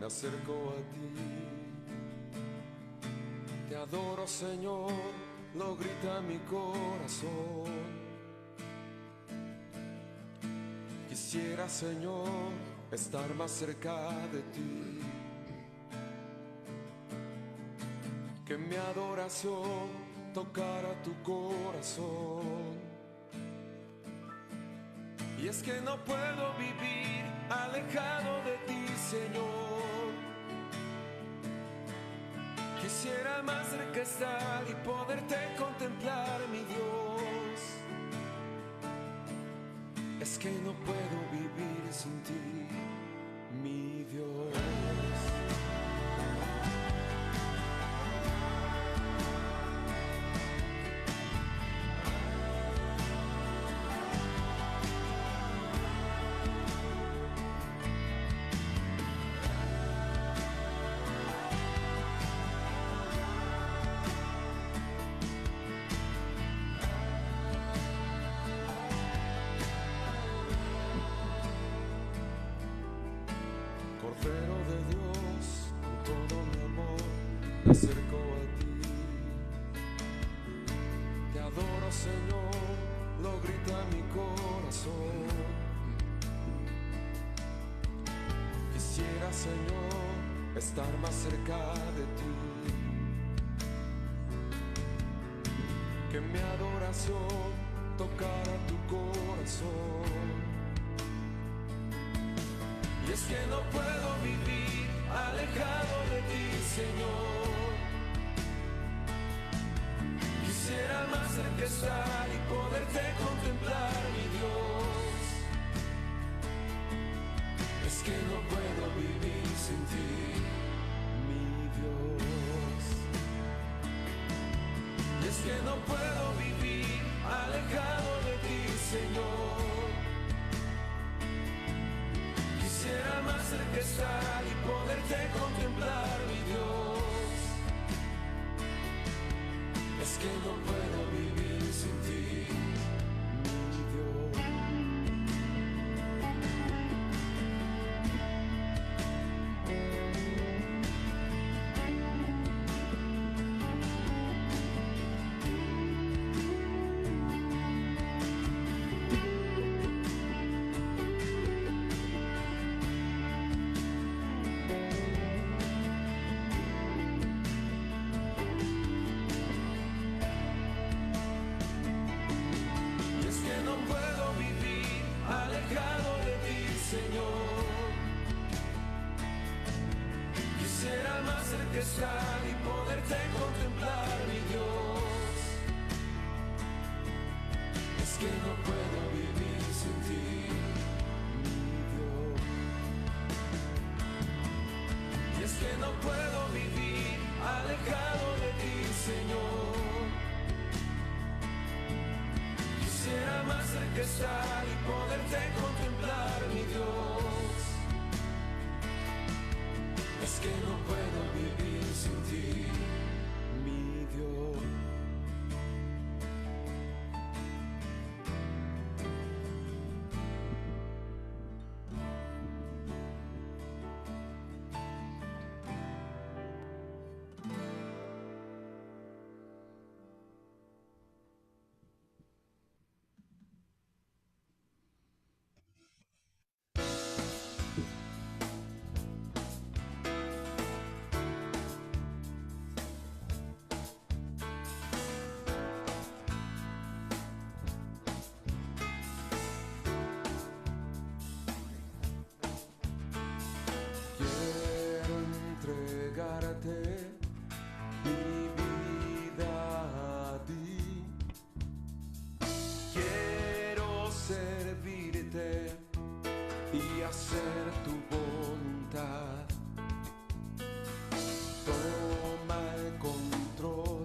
me acerco a ti. Te adoro, Señor, lo grita mi corazón. Quisiera, Señor, estar más cerca de ti. Que mi adoración tocara tu corazón. Y es que no puedo vivir alejado de ti, Señor. Quisiera más cerca estar y poderte contemplar, mi Dios. Es que no puedo vivir sin ti, mi Dios. Cordero de Dios, con todo mi amor, me acerco a ti. Te adoro, Señor, lo grita mi corazón. Quisiera, Señor, estar más cerca de ti. Que mi adoración tocara tu corazón. Y es que no puedo vivir alejado de ti, Señor. Quisiera más cerca estar y poderte contemplar, mi Dios. Es que no puedo vivir sin ti, mi Dios. Y es que no puedo vivir alejado de ti, Señor. Quisiera más cerca estar y poderte contemplar, mi Dios. Es que no puedo vivir sin ti, mi Dios. Quisiera más cerca estar y poderte contemplar, mi Dios. Es que no puedo vivir sin ti, mi Dios. Y es que no puedo vivir alejado de ti, Señor. Quisiera más cerca estar y poderte contemplar, mi Dios. Es que no puedo vivir sin ti, mi Dios. Mi vida a ti, quiero servirte y hacer tu voluntad. Toma el control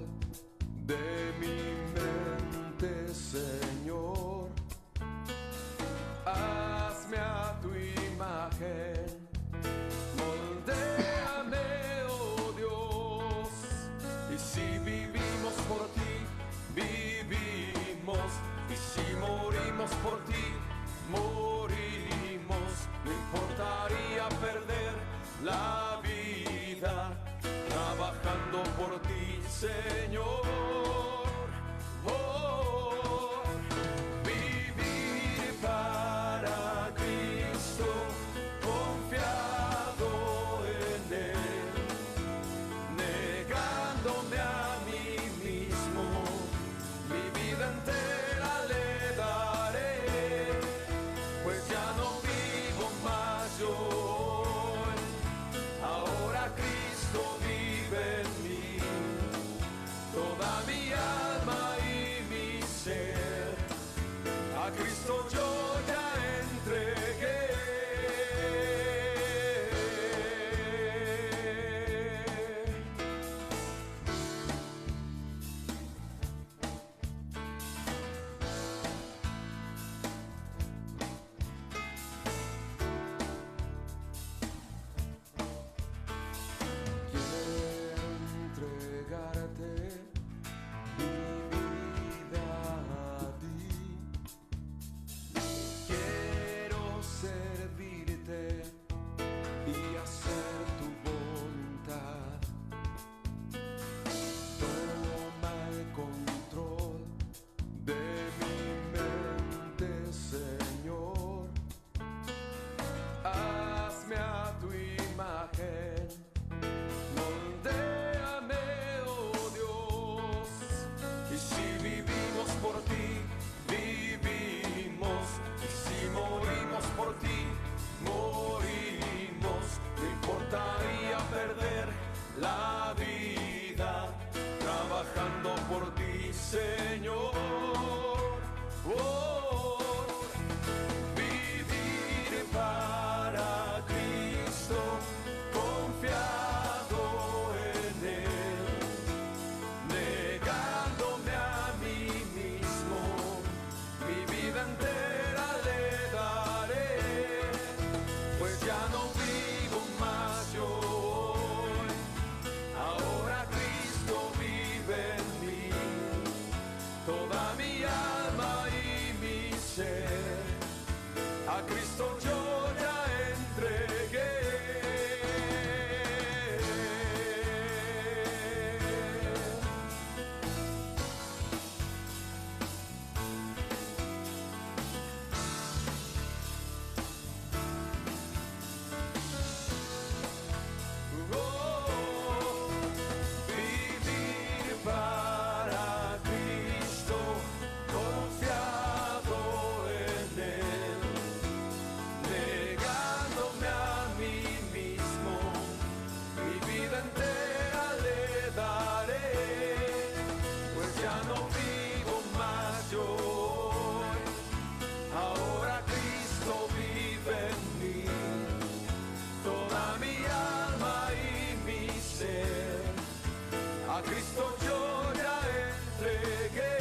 de mi mente, Señor. Hazme a tu imagen. Si vivimos por ti, vivimos. Y si morimos por ti, morimos. No importaría perder la vida. Señor. Oh, vivir para Cristo, confiado en Él, negándome a mí mismo, mi vida entera le daré, pues ya no vivo más yo, ahora Cristo vive en mí, toda mi alma y mi ser, a Cristo yo ya entregué. Quiero entregarte mi vida a ti. Quiero servirte y hacer tu voluntad. Toma el control de mi mente, Señor. Hazme a tu imagen, moldéame, oh Dios. Y si vivimos por ti, vivimos. Y si morimos por ti, morimos. No importaría perder la vida trabajando por ti, Señor. Oh, vivir para Cristo, confiado en Él, negándome a mí mismo, mi vida entera le daré, pues ya no vivo más yo, ahora Cristo vive en mí, toda mi alma y mi ser, a Cristo yo ya entregué. Oh, vivir para Cristo, confiado en Él, negándome a mí mismo, mi vida entera le daré, pues ya no vivo más yo, ahora Cristo vive en mí, toda mi alma y mi ser, a Cristo yo ya entregué.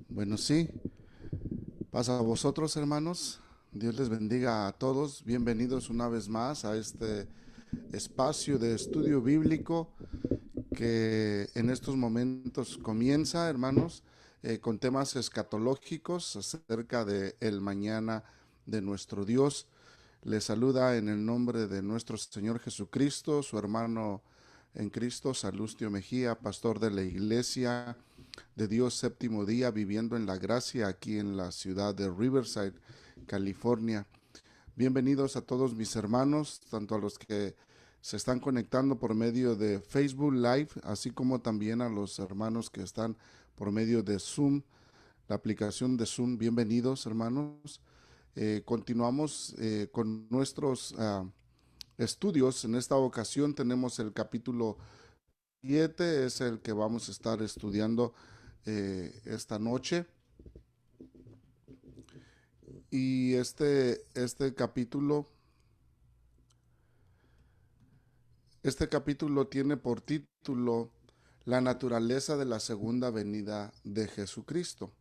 Bueno, sí, pasa a vosotros, hermanos. Dios les bendiga a todos. Bienvenidos una vez más a este espacio de estudio bíblico que en estos momentos comienza, hermanos, con temas escatológicos acerca de el mañana de nuestro Dios. Les saluda en el nombre de nuestro Señor Jesucristo, su hermano en Cristo, Salustio Mejía, pastor de la Iglesia de Dios Séptimo Día, viviendo en la gracia aquí en la ciudad de Riverside, California. Bienvenidos a todos mis hermanos, tanto a los que se están conectando por medio de Facebook Live, así como también a los hermanos que están por medio de Zoom, la aplicación de Zoom. Bienvenidos, hermanos. Continuamos con nuestros estudios. En esta ocasión tenemos el capítulo 7, es el que vamos a estar estudiando esta noche. Y este capítulo tiene por título la naturaleza de la segunda venida de Jesucristo.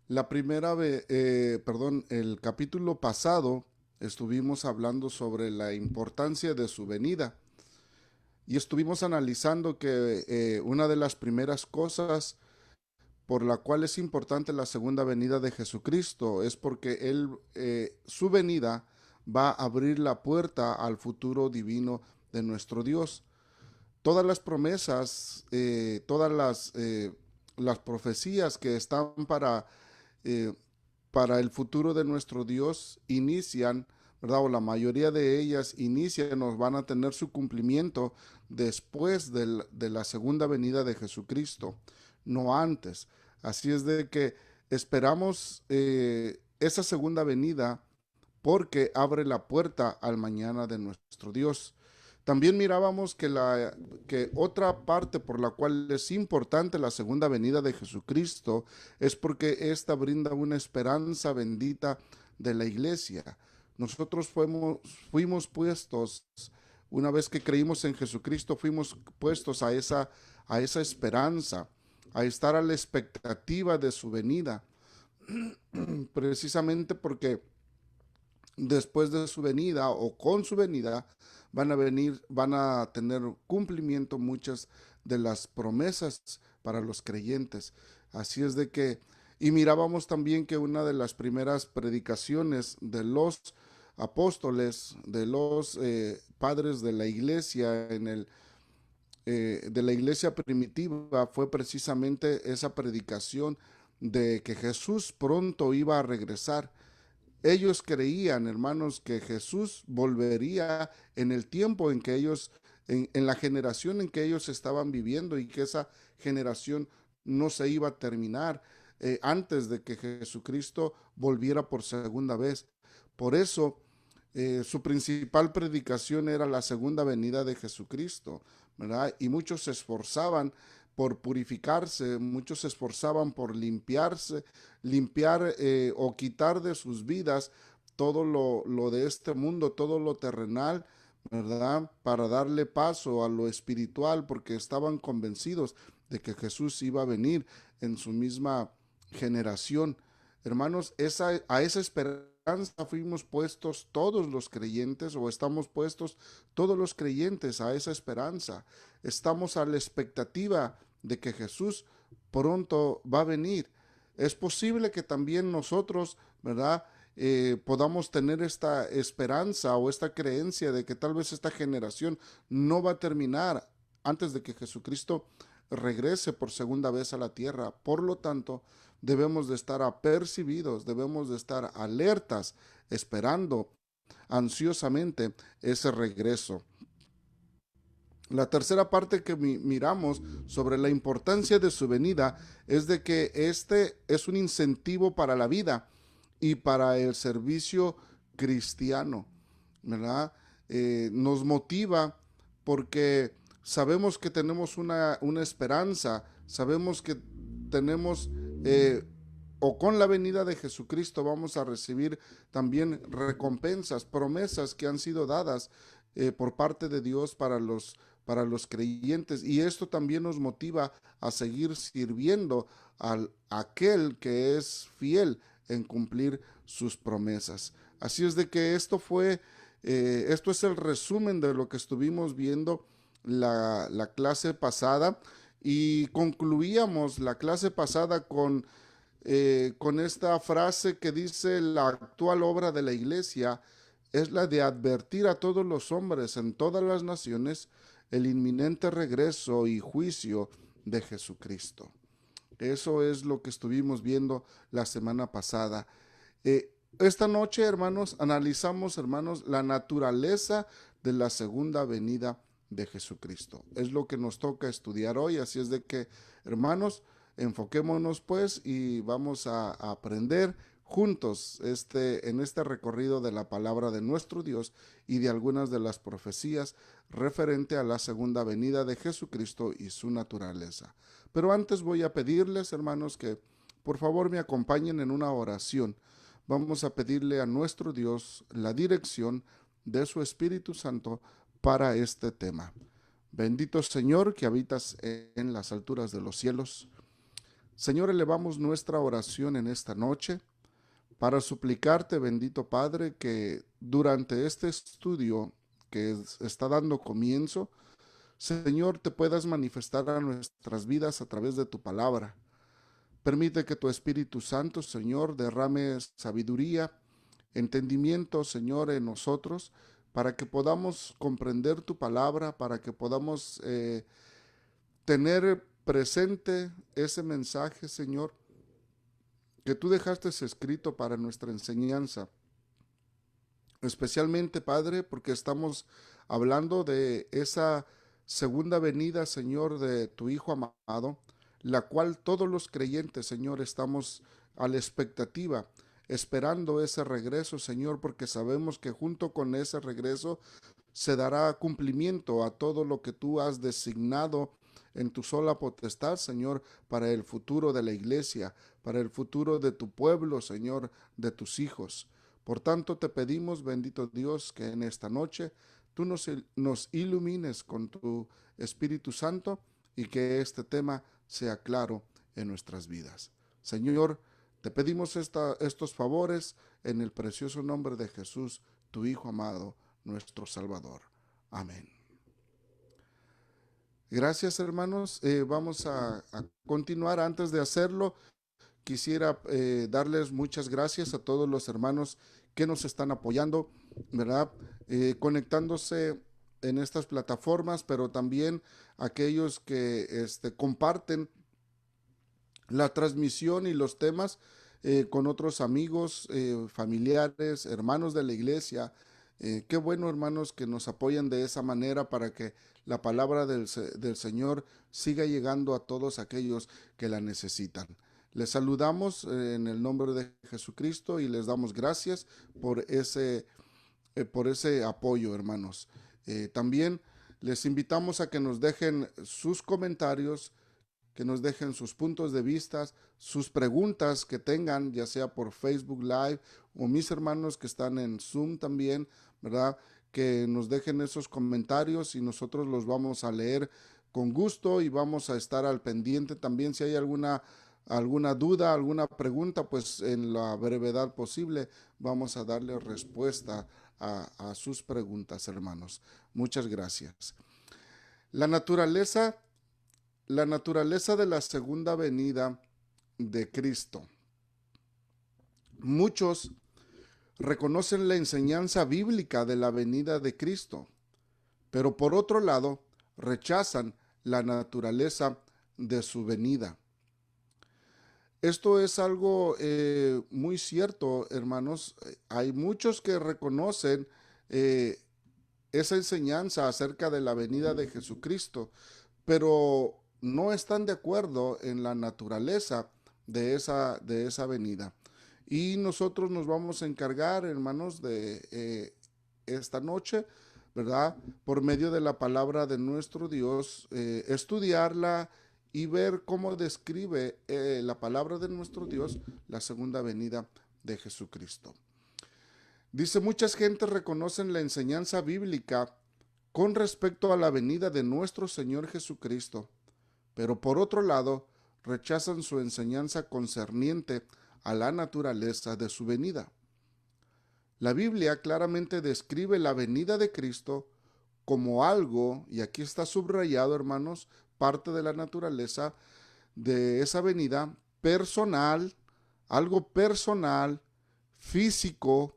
La primera vez, el capítulo pasado estuvimos hablando sobre la importancia de su venida y estuvimos analizando que una de las primeras cosas por la cual es importante la segunda venida de Jesucristo es porque su venida va a abrir la puerta al futuro divino de nuestro Dios. Todas las promesas, las profecías que están eh, para el futuro de nuestro Dios inician, ¿verdad? O la mayoría de ellas inician o van a tener su cumplimiento después de la segunda venida de Jesucristo, no antes. Así es de que esperamos esa segunda venida porque abre la puerta al mañana de nuestro Dios. También mirábamos que otra parte por la cual es importante la segunda venida de Jesucristo es porque ésta brinda una esperanza bendita de la iglesia. Nosotros fuimos puestos, una vez que creímos en Jesucristo, fuimos puestos a esa esperanza, a estar a la expectativa de su venida, precisamente porque después de su venida o con su venida van a tener cumplimiento muchas de las promesas para los creyentes. Así es de que, y mirábamos también que una de las primeras predicaciones de los apóstoles, de los padres de la iglesia de la iglesia primitiva fue precisamente esa predicación de que Jesús pronto iba a regresar. Ellos creían, hermanos, que Jesús volvería en el tiempo en que en la generación en que ellos estaban viviendo y que esa generación no se iba a terminar antes de que Jesucristo volviera por segunda vez. Por eso, su principal predicación era la segunda venida de Jesucristo, ¿verdad? Y muchos se esforzaban por purificarse, muchos se esforzaban por limpiar o quitar de sus vidas todo lo de este mundo, todo lo terrenal, ¿verdad? Para darle paso a lo espiritual, porque estaban convencidos de que Jesús iba a venir en su misma generación. Hermanos, a esa esperanza fuimos puestos todos los creyentes, o estamos puestos todos los creyentes a esa esperanza. Estamos a la expectativa de que Jesús pronto va a venir. Es posible que también nosotros, ¿verdad? Podamos tener esta esperanza o esta creencia de que tal vez esta generación no va a terminar antes de que Jesucristo regrese por segunda vez a la tierra. Por lo tanto, debemos de estar apercibidos, debemos de estar alertas, esperando ansiosamente ese regreso. La tercera parte que miramos sobre la importancia de su venida es de que este es un incentivo para la vida y para el servicio cristiano, ¿verdad? Nos motiva porque sabemos que tenemos una esperanza, sabemos que tenemos o con la venida de Jesucristo vamos a recibir también recompensas, promesas que han sido dadas por parte de Dios para los creyentes, y esto también nos motiva a seguir sirviendo a aquel que es fiel en cumplir sus promesas. Así es de que esto es el resumen de lo que estuvimos viendo la clase pasada, y concluíamos la clase pasada con esta frase que dice: la actual obra de la iglesia es la de advertir a todos los hombres en todas las naciones el inminente regreso y juicio de Jesucristo. Eso es lo que estuvimos viendo la semana pasada. Esta noche, hermanos, analizamos, hermanos, la naturaleza de la segunda venida de Jesucristo. Es lo que nos toca estudiar hoy, así es de que, hermanos, enfoquémonos pues y vamos a aprender juntos en este recorrido de la palabra de nuestro Dios y de algunas de las profecías referente a la segunda venida de Jesucristo y su naturaleza. Pero antes voy a pedirles, hermanos, que por favor me acompañen en una oración. Vamos a pedirle a nuestro Dios la dirección de su Espíritu Santo para este tema. Bendito Señor que habitas en las alturas de los cielos. Señor, elevamos nuestra oración en esta noche para suplicarte, bendito Padre, que durante este estudio que está dando comienzo, Señor, te puedas manifestar a nuestras vidas a través de tu palabra. Permite que tu Espíritu Santo, Señor, derrame sabiduría, entendimiento, Señor, en nosotros, para que podamos comprender tu palabra, para que podamos tener presente ese mensaje, Señor, que tú dejaste escrito para nuestra enseñanza. Especialmente, Padre, porque estamos hablando de esa segunda venida, Señor, de tu Hijo amado, la cual todos los creyentes, Señor, estamos a la expectativa, esperando ese regreso, Señor, porque sabemos que junto con ese regreso se dará cumplimiento a todo lo que tú has designado en tu sola potestad, Señor, para el futuro de la iglesia, para el futuro de tu pueblo, Señor, de tus hijos. Por tanto, te pedimos, bendito Dios, que en esta noche tú nos ilumines con tu Espíritu Santo y que este tema sea claro en nuestras vidas. Señor, te pedimos estos favores en el precioso nombre de Jesús, tu Hijo amado, nuestro Salvador. Amén. Gracias, hermanos. Vamos a continuar. Antes de hacerlo, quisiera darles muchas gracias a todos los hermanos que nos están apoyando, ¿verdad? Conectándose en estas plataformas, pero también aquellos que comparten la transmisión y los temas con otros amigos, familiares, hermanos de la iglesia. Qué bueno, hermanos, que nos apoyan de esa manera para que la palabra del Señor siga llegando a todos aquellos que la necesitan. Les saludamos en el nombre de Jesucristo y les damos gracias por ese apoyo, hermanos. También les invitamos a que nos dejen sus comentarios, que nos dejen sus puntos de vista, sus preguntas que tengan, ya sea por Facebook Live o mis hermanos que están en Zoom también, ¿verdad? Que nos dejen esos comentarios y nosotros los vamos a leer con gusto y vamos a estar al pendiente también. Si hay alguna duda, alguna pregunta, pues en la brevedad posible vamos a darle respuesta a sus preguntas, hermanos. Muchas gracias. La naturaleza de la segunda venida de Cristo. Muchos reconocen la enseñanza bíblica de la venida de Cristo, pero por otro lado rechazan la naturaleza de su venida. Esto es algo muy cierto, hermanos. Hay muchos que reconocen esa enseñanza acerca de la venida de Jesucristo, pero no están de acuerdo en la naturaleza de esa venida. Y nosotros nos vamos a encargar, hermanos, de esta noche, ¿verdad? Por medio de la palabra de nuestro Dios, estudiarla y ver cómo describe la palabra de nuestro Dios la segunda venida de Jesucristo. Dice, muchas gentes reconocen la enseñanza bíblica con respecto a la venida de nuestro Señor Jesucristo, pero por otro lado rechazan su enseñanza concerniente a la naturaleza de su venida. La Biblia claramente describe la venida de Cristo como algo, y aquí está subrayado, hermanos, parte de la naturaleza de esa venida personal, algo personal, físico,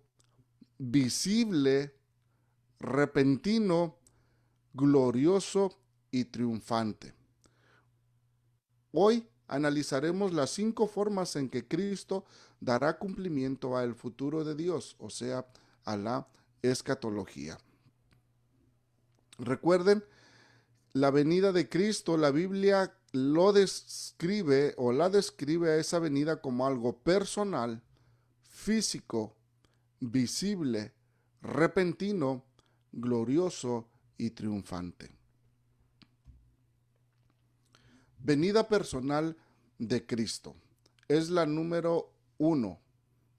visible, repentino, glorioso y triunfante. Hoy analizaremos las 5 formas en que Cristo dará cumplimiento al futuro de Dios, o sea, a la escatología. Recuerden, la venida de Cristo, la Biblia lo describe o la describe a esa venida como algo personal, físico, visible, repentino, glorioso y triunfante. Venida personal de Cristo. Es la número 1.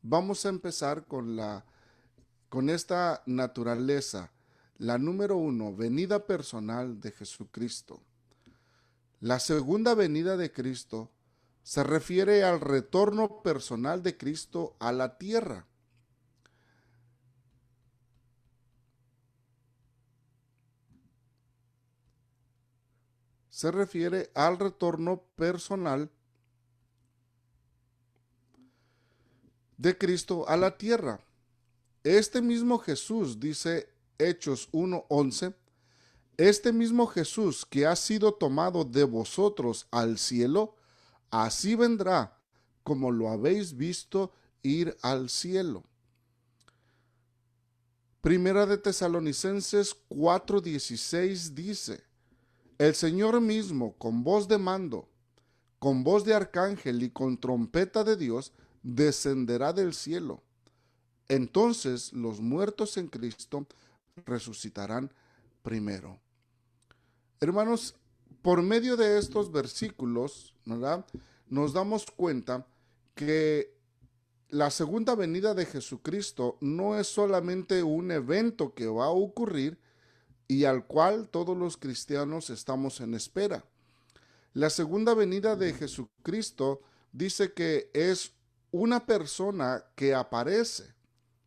Vamos a empezar con esta naturaleza, La número uno, venida personal de Jesucristo. La segunda venida de Cristo se refiere al retorno personal de Cristo a la tierra. Se refiere al retorno personal de Cristo a la tierra. Este mismo Jesús, dice Hechos 1:11, este mismo Jesús que ha sido tomado de vosotros al cielo, así vendrá como lo habéis visto ir al cielo. Primera de Tesalonicenses 4:16 dice, el Señor mismo, con voz de mando, con voz de arcángel y con trompeta de Dios, descenderá del cielo. Entonces los muertos en Cristo resucitarán primero. Hermanos, por medio de estos versículos, ¿verdad?, nos damos cuenta que la segunda venida de Jesucristo no es solamente un evento que va a ocurrir y al cual todos los cristianos estamos en espera. La segunda venida de Jesucristo dice que es una persona que aparece,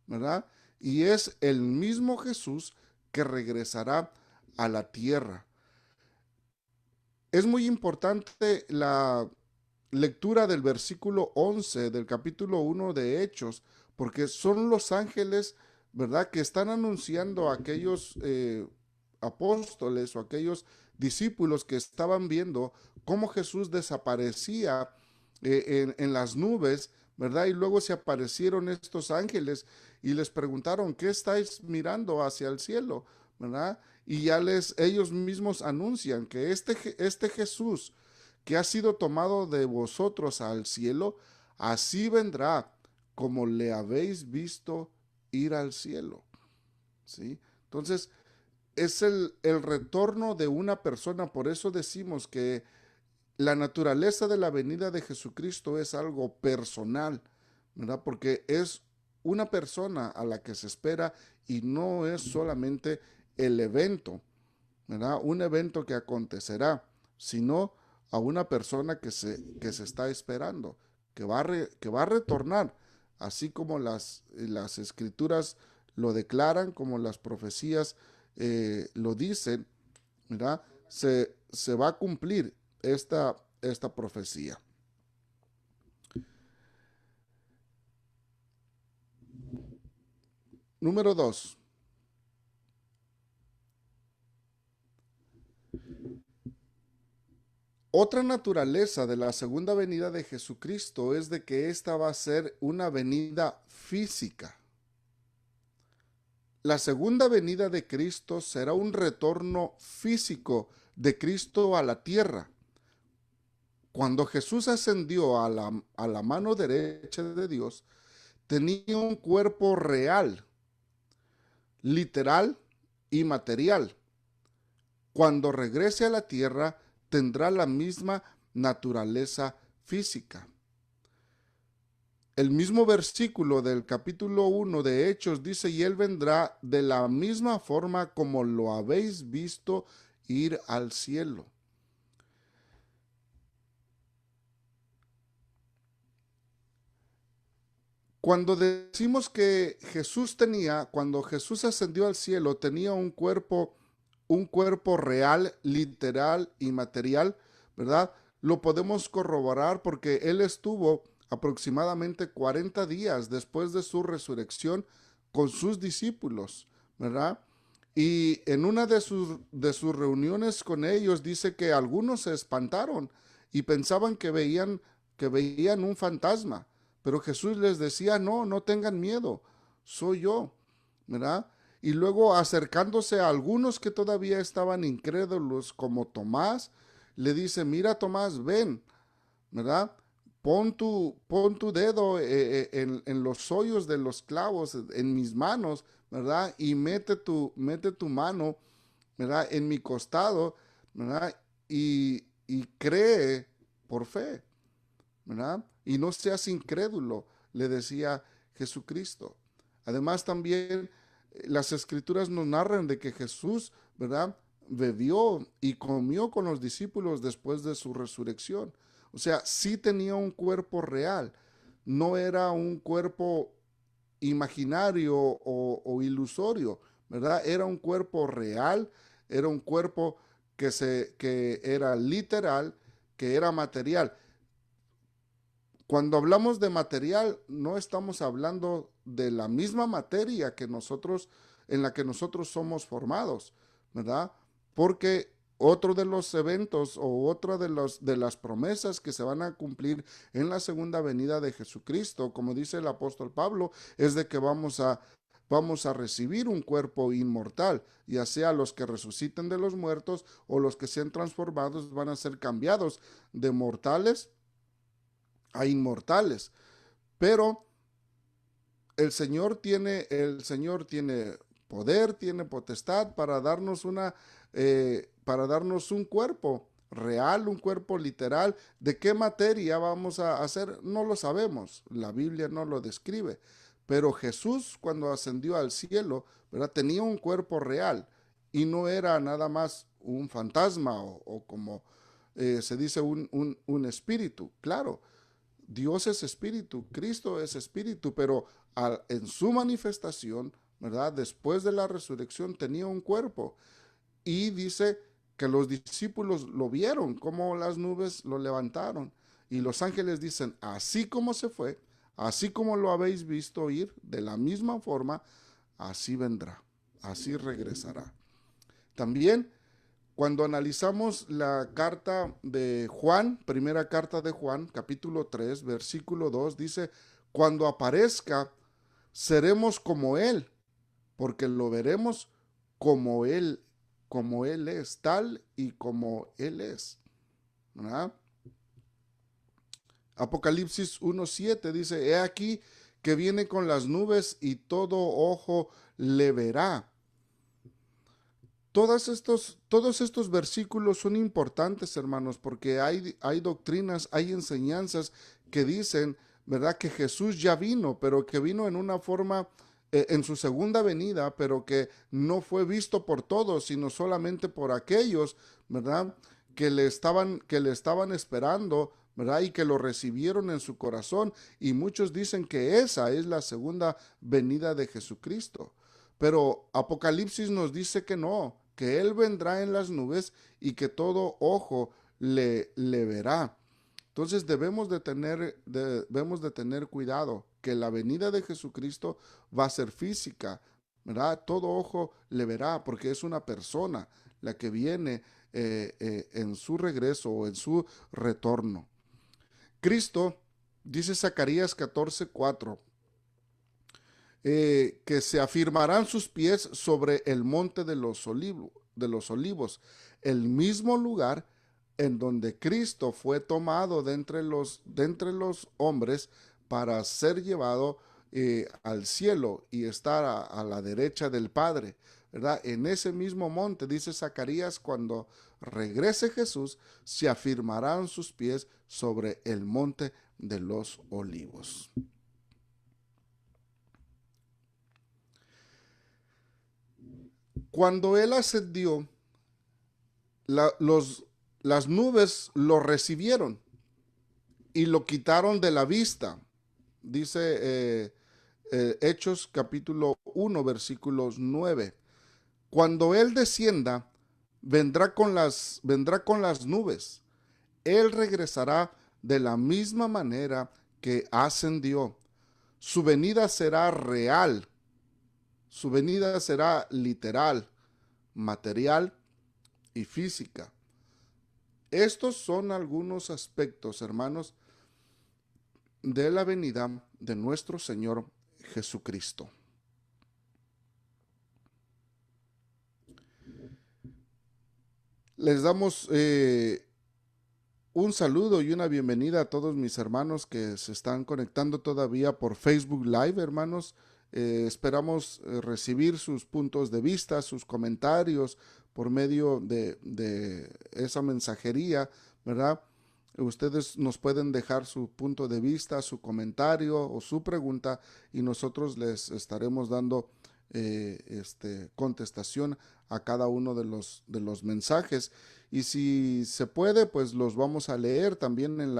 ¿verdad? Y es el mismo Jesús que regresará a la tierra. Es muy importante la lectura del versículo 11 del capítulo 1 de Hechos, porque son los ángeles, ¿verdad?, que están anunciando a aquellos apóstoles o aquellos discípulos que estaban viendo cómo Jesús desaparecía en las nubes, ¿verdad? Y luego se aparecieron estos ángeles y les preguntaron, ¿qué estáis mirando hacia el cielo? ¿Verdad? Y ya ellos mismos anuncian que este Jesús que ha sido tomado de vosotros al cielo, así vendrá como le habéis visto ir al cielo. ¿Sí? Entonces, es el retorno de una persona. Por eso decimos que la naturaleza de la venida de Jesucristo es algo personal, ¿verdad? Porque es una persona a la que se espera y no es solamente el evento, ¿verdad?, un evento que acontecerá, sino a una persona que se está esperando, que va a retornar, así como las escrituras lo declaran, como las profecías lo dicen, ¿verdad? Se va a cumplir esta profecía. Número 2. Otra naturaleza de la segunda venida de Jesucristo es de que esta va a ser una venida física. La segunda venida de Cristo será un retorno físico de Cristo a la tierra. Cuando Jesús ascendió a la mano derecha de Dios, tenía un cuerpo real, literal y material. Cuando regrese a la tierra, tendrá la misma naturaleza física. El mismo versículo del capítulo 1 de Hechos dice, y él vendrá de la misma forma como lo habéis visto ir al cielo. Cuando decimos que cuando Jesús ascendió al cielo, tenía un cuerpo real, literal y material, ¿verdad? Lo podemos corroborar porque él estuvo aproximadamente 40 días después de su resurrección con sus discípulos, ¿verdad? Y en una de sus reuniones con ellos dice que algunos se espantaron y pensaban que veían un fantasma, pero Jesús les decía, no tengan miedo, soy yo, ¿verdad? Y luego acercándose a algunos que todavía estaban incrédulos, como Tomás, le dice, mira Tomás, ven, ¿verdad? Pon tu dedo en los hoyos de los clavos, en mis manos, ¿verdad? Y mete tu mano, ¿verdad?, en mi costado, ¿verdad? Y cree por fe, ¿verdad? Y no seas incrédulo, le decía Jesucristo. Además también las escrituras nos narran de que Jesús, ¿verdad?, bebió y comió con los discípulos después de su resurrección. O sea, sí tenía un cuerpo real, no era un cuerpo imaginario o ilusorio, ¿verdad? Era un cuerpo real, era un cuerpo que era literal, que era material. Cuando hablamos de material, no estamos hablando de la misma materia que nosotros, en la que nosotros somos formados, ¿verdad? Porque otro de los eventos o otra de las promesas que se van a cumplir en la segunda venida de Jesucristo, como dice el apóstol Pablo, es de que vamos a recibir un cuerpo inmortal, ya sea los que resuciten de los muertos o los que sean transformados van a ser cambiados de mortales a inmortales. Pero el Señor tiene poder, tiene potestad para darnos un cuerpo real, un cuerpo literal. ¿De qué materia vamos a hacer? No lo sabemos. La Biblia no lo describe. Pero Jesús, cuando ascendió al cielo, ¿verdad?, tenía un cuerpo real y no era nada más un fantasma o como se dice un espíritu. Claro, Dios es espíritu, Cristo es espíritu, pero en su manifestación, ¿verdad?, después de la resurrección tenía un cuerpo. Y dice que los discípulos lo vieron, como las nubes lo levantaron. Y los ángeles dicen, así como se fue, así como lo habéis visto ir, de la misma forma, así vendrá, así regresará. También cuando analizamos la carta de Juan, primera carta de Juan, capítulo 3, versículo 2, dice, cuando aparezca, seremos como Él, porque lo veremos como Él es, tal y como Él es. ¿Verdad? Apocalipsis 1:7 dice, he aquí que viene con las nubes y todo ojo le verá. Todos estos versículos son importantes, hermanos, porque hay doctrinas, hay enseñanzas que dicen, ¿verdad?, que Jesús ya vino, pero que vino en una forma, en su segunda venida, pero que no fue visto por todos, sino solamente por aquellos, ¿verdad?, que le estaban esperando, ¿verdad?, y que lo recibieron en su corazón. Y muchos dicen que esa es la segunda venida de Jesucristo. Pero Apocalipsis nos dice que no, que Él vendrá en las nubes y que todo ojo le verá. Entonces debemos de tener cuidado, que la venida de Jesucristo va a ser física, ¿verdad? Todo ojo le verá, porque es una persona la que viene en su regreso o en su retorno. Cristo, dice Zacarías 14:4, que se afirmarán sus pies sobre el monte de los olivos, el mismo lugar en donde Cristo fue tomado de entre los hombres para ser llevado al cielo y estar a la derecha del Padre, ¿verdad? En ese mismo monte, dice Zacarías, cuando regrese Jesús, se afirmarán sus pies sobre el monte de los olivos. Cuando Él ascendió, la- los, las nubes lo recibieron y lo quitaron de la vista. Dice Hechos capítulo 1, versículos 9. Cuando Él descienda, vendrá con las nubes. Él regresará de la misma manera que ascendió. Su venida será real, su venida será literal, material y física. Estos son algunos aspectos, hermanos, de la venida de nuestro Señor Jesucristo. Les damos un saludo y una bienvenida a todos mis hermanos que se están conectando todavía por Facebook Live, hermanos. Esperamos recibir sus puntos de vista, sus comentarios por medio de esa mensajería, ¿verdad? Ustedes nos pueden dejar su punto de vista, su comentario o su pregunta y nosotros les estaremos dando contestación a cada uno de los mensajes. Y si se puede, pues los vamos a leer también en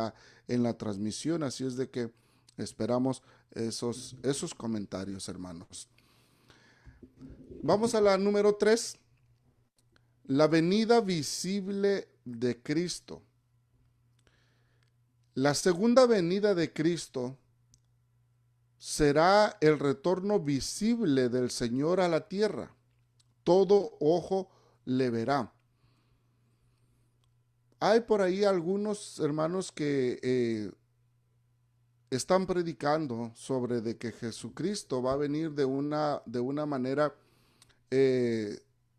la transmisión. Así es de que esperamos esos comentarios, hermanos. Vamos a la número 3. La venida visible de Cristo. La segunda venida de Cristo será el retorno visible del Señor a la tierra. Todo ojo le verá. Hay por ahí algunos hermanos que están predicando sobre de que Jesucristo va a venir de una manera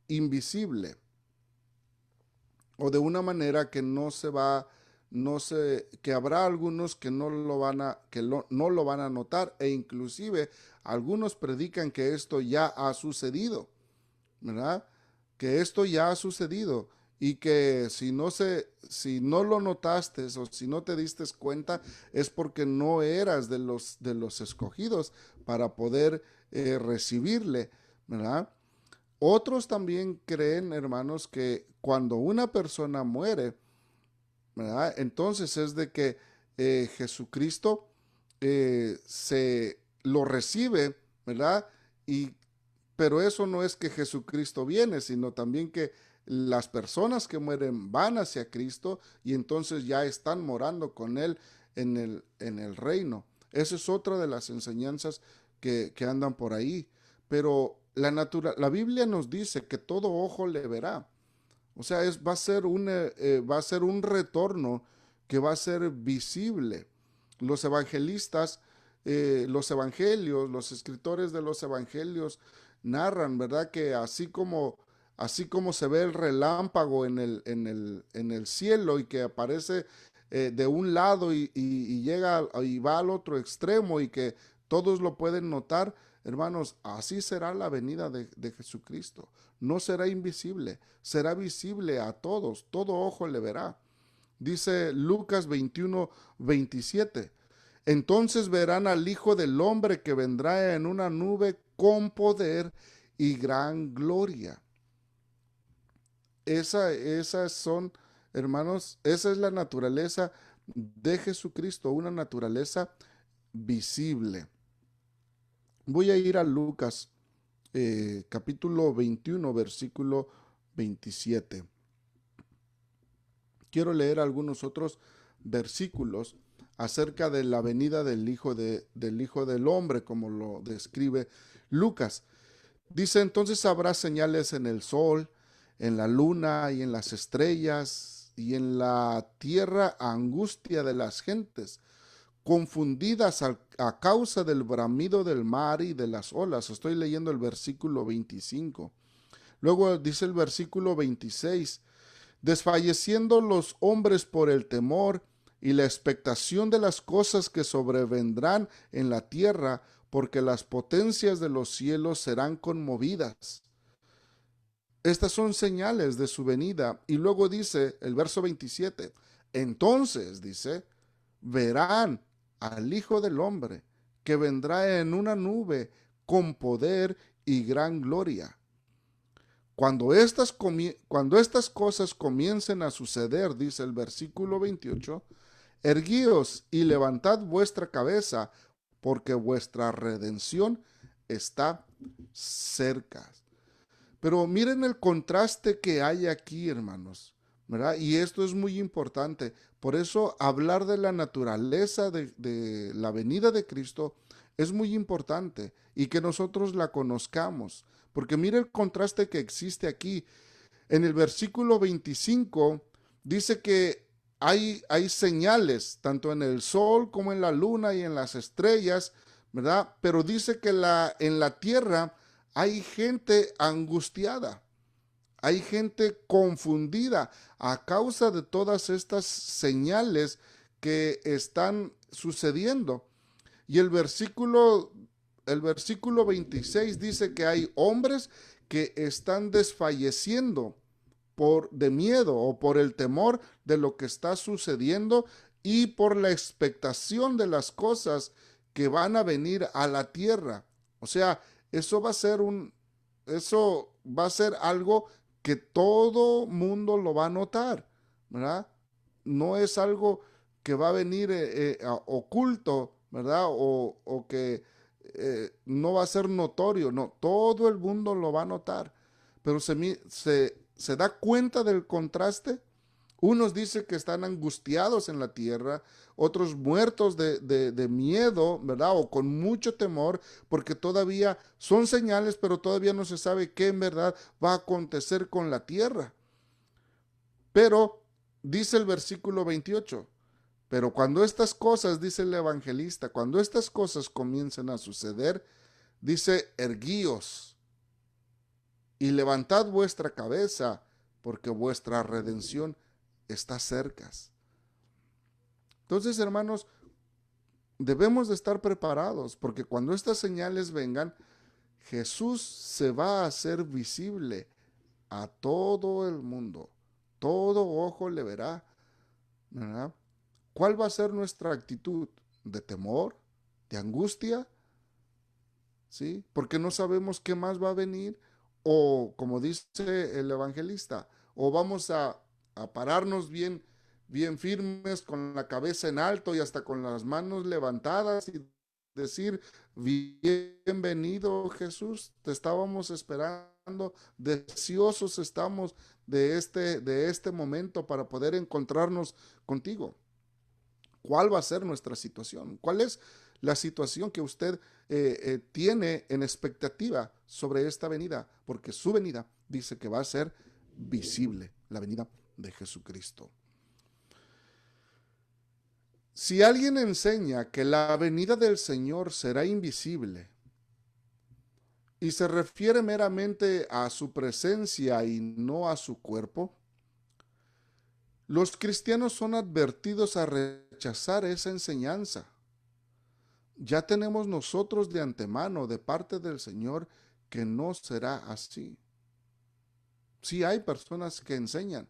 invisible, o de una manera que que habrá algunos que no lo van a notar, e inclusive algunos predican que esto ya ha sucedido, ¿verdad? Que esto ya ha sucedido, y que si no lo notaste o si no te diste cuenta, es porque no eras de los escogidos para poder recibirle, ¿verdad? Otros también creen, hermanos, que cuando una persona muere, ¿verdad? Entonces es de que Jesucristo se lo recibe, ¿verdad? Pero eso no es que Jesucristo viene, sino también que las personas que mueren van hacia Cristo y entonces ya están morando con Él en el reino. Esa es otra de las enseñanzas que andan por ahí. Pero la Biblia nos dice que todo ojo le verá. O sea, va a ser un retorno que va a ser visible. Los evangelistas, los evangelios, los escritores de los evangelios narran, ¿verdad? Que así como se ve el relámpago en el cielo, y que aparece de un lado y llega y va al otro extremo, y que todos lo pueden notar, hermanos, así será la venida de Jesucristo. No será invisible, será visible a todos, todo ojo le verá. Dice Lucas 21:27. Entonces verán al Hijo del Hombre que vendrá en una nube con poder y gran gloria. Esas son, hermanos, esa es la naturaleza de Jesucristo, una naturaleza visible. Voy a ir a Lucas capítulo 21, versículo 27. Quiero leer algunos otros versículos acerca de la venida del Hijo del Hombre, como lo describe Lucas. Dice: entonces habrá señales en el sol, en la luna y en las estrellas, y en la tierra angustia de las gentes, confundidas a causa del bramido del mar y de las olas. Estoy leyendo el versículo 25. Luego dice el versículo 26, desfalleciendo los hombres por el temor y la expectación de las cosas que sobrevendrán en la tierra, porque las potencias de los cielos serán conmovidas. Estas son señales de su venida. Y luego dice el verso 27, entonces dice, verán al Hijo del Hombre, que vendrá en una nube con poder y gran gloria. Cuando estas cosas comiencen a suceder, dice el versículo 28, erguíos y levantad vuestra cabeza, porque vuestra redención está cerca. Pero miren el contraste que hay aquí, hermanos, ¿verdad? Y esto es muy importante. Por eso hablar de la naturaleza de la venida de Cristo es muy importante, y que nosotros la conozcamos. Porque mire el contraste que existe aquí. En el versículo 25 dice que hay señales, tanto en el sol como en la luna y en las estrellas, ¿verdad? Pero dice que en la tierra hay gente angustiada, hay gente confundida a causa de todas estas señales que están sucediendo. Y el versículo 26 dice que hay hombres que están desfalleciendo de miedo o por el temor de lo que está sucediendo, y por la expectación de las cosas que van a venir a la tierra. O sea, eso va a ser eso va a ser algo que todo mundo lo va a notar, ¿verdad? No es algo que va a venir oculto, ¿verdad? O que no va a ser notorio, no, todo el mundo lo va a notar, pero se da cuenta del contraste. Unos dicen que están angustiados en la tierra, otros muertos de miedo, ¿verdad? O con mucho temor, porque todavía son señales, pero todavía no se sabe qué en verdad va a acontecer con la tierra. Pero dice el versículo 28, pero cuando estas cosas, dice el evangelista, cuando estas cosas comiencen a suceder, dice, erguíos y levantad vuestra cabeza, porque vuestra redención está cerca. Entonces, hermanos, debemos de estar preparados, porque cuando estas señales vengan, Jesús se va a hacer visible a todo el mundo. Todo ojo le verá, ¿verdad? ¿Cuál va a ser nuestra actitud? ¿De temor? ¿De angustia? ¿Sí? Porque no sabemos qué más va a venir. O, como dice el evangelista, o vamos a pararnos bien firmes con la cabeza en alto y hasta con las manos levantadas y decir, bienvenido Jesús, te estábamos esperando, deseosos estamos de este momento para poder encontrarnos contigo. ¿Cuál va a ser nuestra situación? ¿Cuál es la situación que usted tiene en expectativa sobre esta venida? Porque su venida dice que va a ser visible, la venida de Jesucristo. Si alguien enseña que la venida del Señor será invisible y se refiere meramente a su presencia y no a su cuerpo, los cristianos son advertidos a rechazar esa enseñanza. Ya tenemos nosotros de antemano, de parte del Señor, que no será así. Sí hay personas que enseñan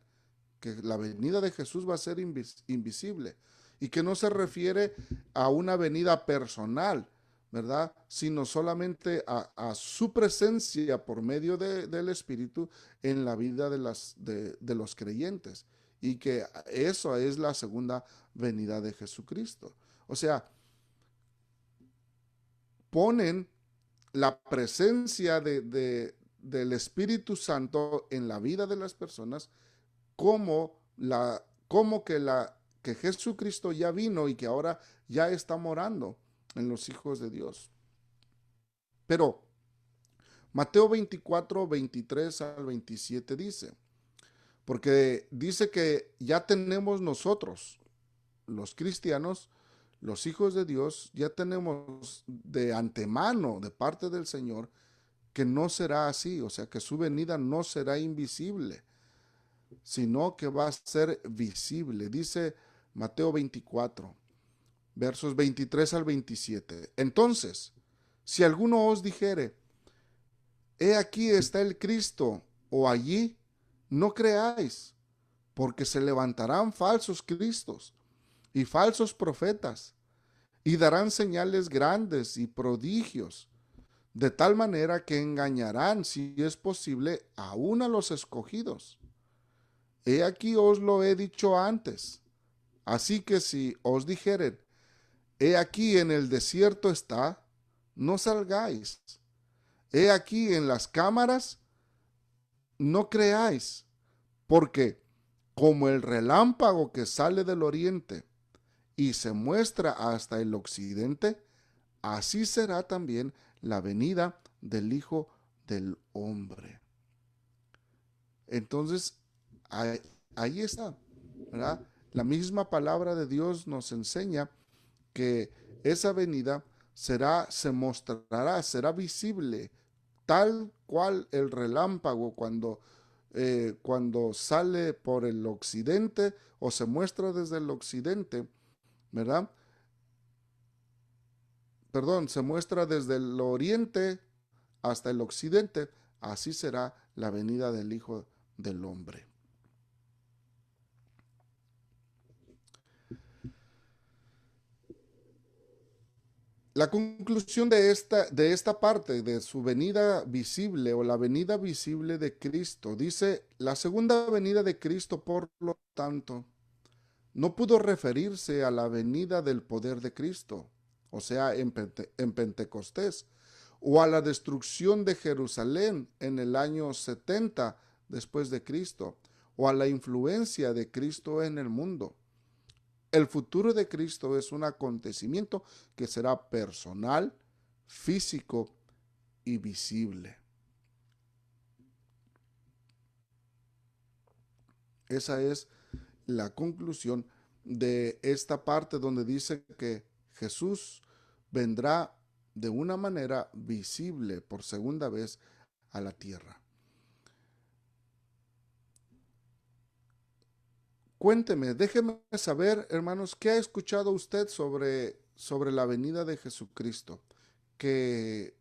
que la venida de Jesús va a ser invisible y que no se refiere a una venida personal, ¿verdad? Sino solamente a su presencia por medio del Espíritu en la vida de los creyentes, y que eso es la segunda venida de Jesucristo. O sea, ponen la presencia del Espíritu Santo en la vida de las personas como, que Jesucristo ya vino y que ahora ya está morando en los hijos de Dios. Pero Mateo 24, 23 al 27 dice, porque dice que ya tenemos nosotros, los cristianos, los hijos de Dios, ya tenemos de antemano, de parte del Señor, que no será así, o sea, que su venida no será invisible, sino que va a ser visible. Dice Mateo 24, versos 23 al 27. Entonces, si alguno os dijere, he aquí está el Cristo, o allí, no creáis, porque se levantarán falsos cristos y falsos profetas, y darán señales grandes y prodigios, de tal manera que engañarán, si es posible, aún a los escogidos. He aquí os lo he dicho antes. Así que si os dijeren, he aquí en el desierto está, no salgáis. He aquí en las cámaras, no creáis, porque como el relámpago que sale del oriente y se muestra hasta el occidente, así será también la venida del Hijo del Hombre. Entonces, ahí está, ¿verdad? La misma palabra de Dios nos enseña que esa venida se mostrará, será visible, tal cual el relámpago cuando sale por el occidente o se muestra desde el occidente, ¿verdad? Perdón, se muestra desde el oriente hasta el occidente, así será la venida del Hijo del Hombre. La conclusión de esta parte, de su venida visible o la venida visible de Cristo, dice, la segunda venida de Cristo, por lo tanto, no pudo referirse a la venida del poder de Cristo, o sea, en Pentecostés, o a la destrucción de Jerusalén en el año 70 después de Cristo, o a la influencia de Cristo en el mundo. El futuro de Cristo es un acontecimiento que será personal, físico y visible. Esa es la conclusión de esta parte donde dice que Jesús vendrá de una manera visible por segunda vez a la tierra. Cuénteme, déjeme saber, hermanos, ¿qué ha escuchado usted sobre la venida de Jesucristo? Que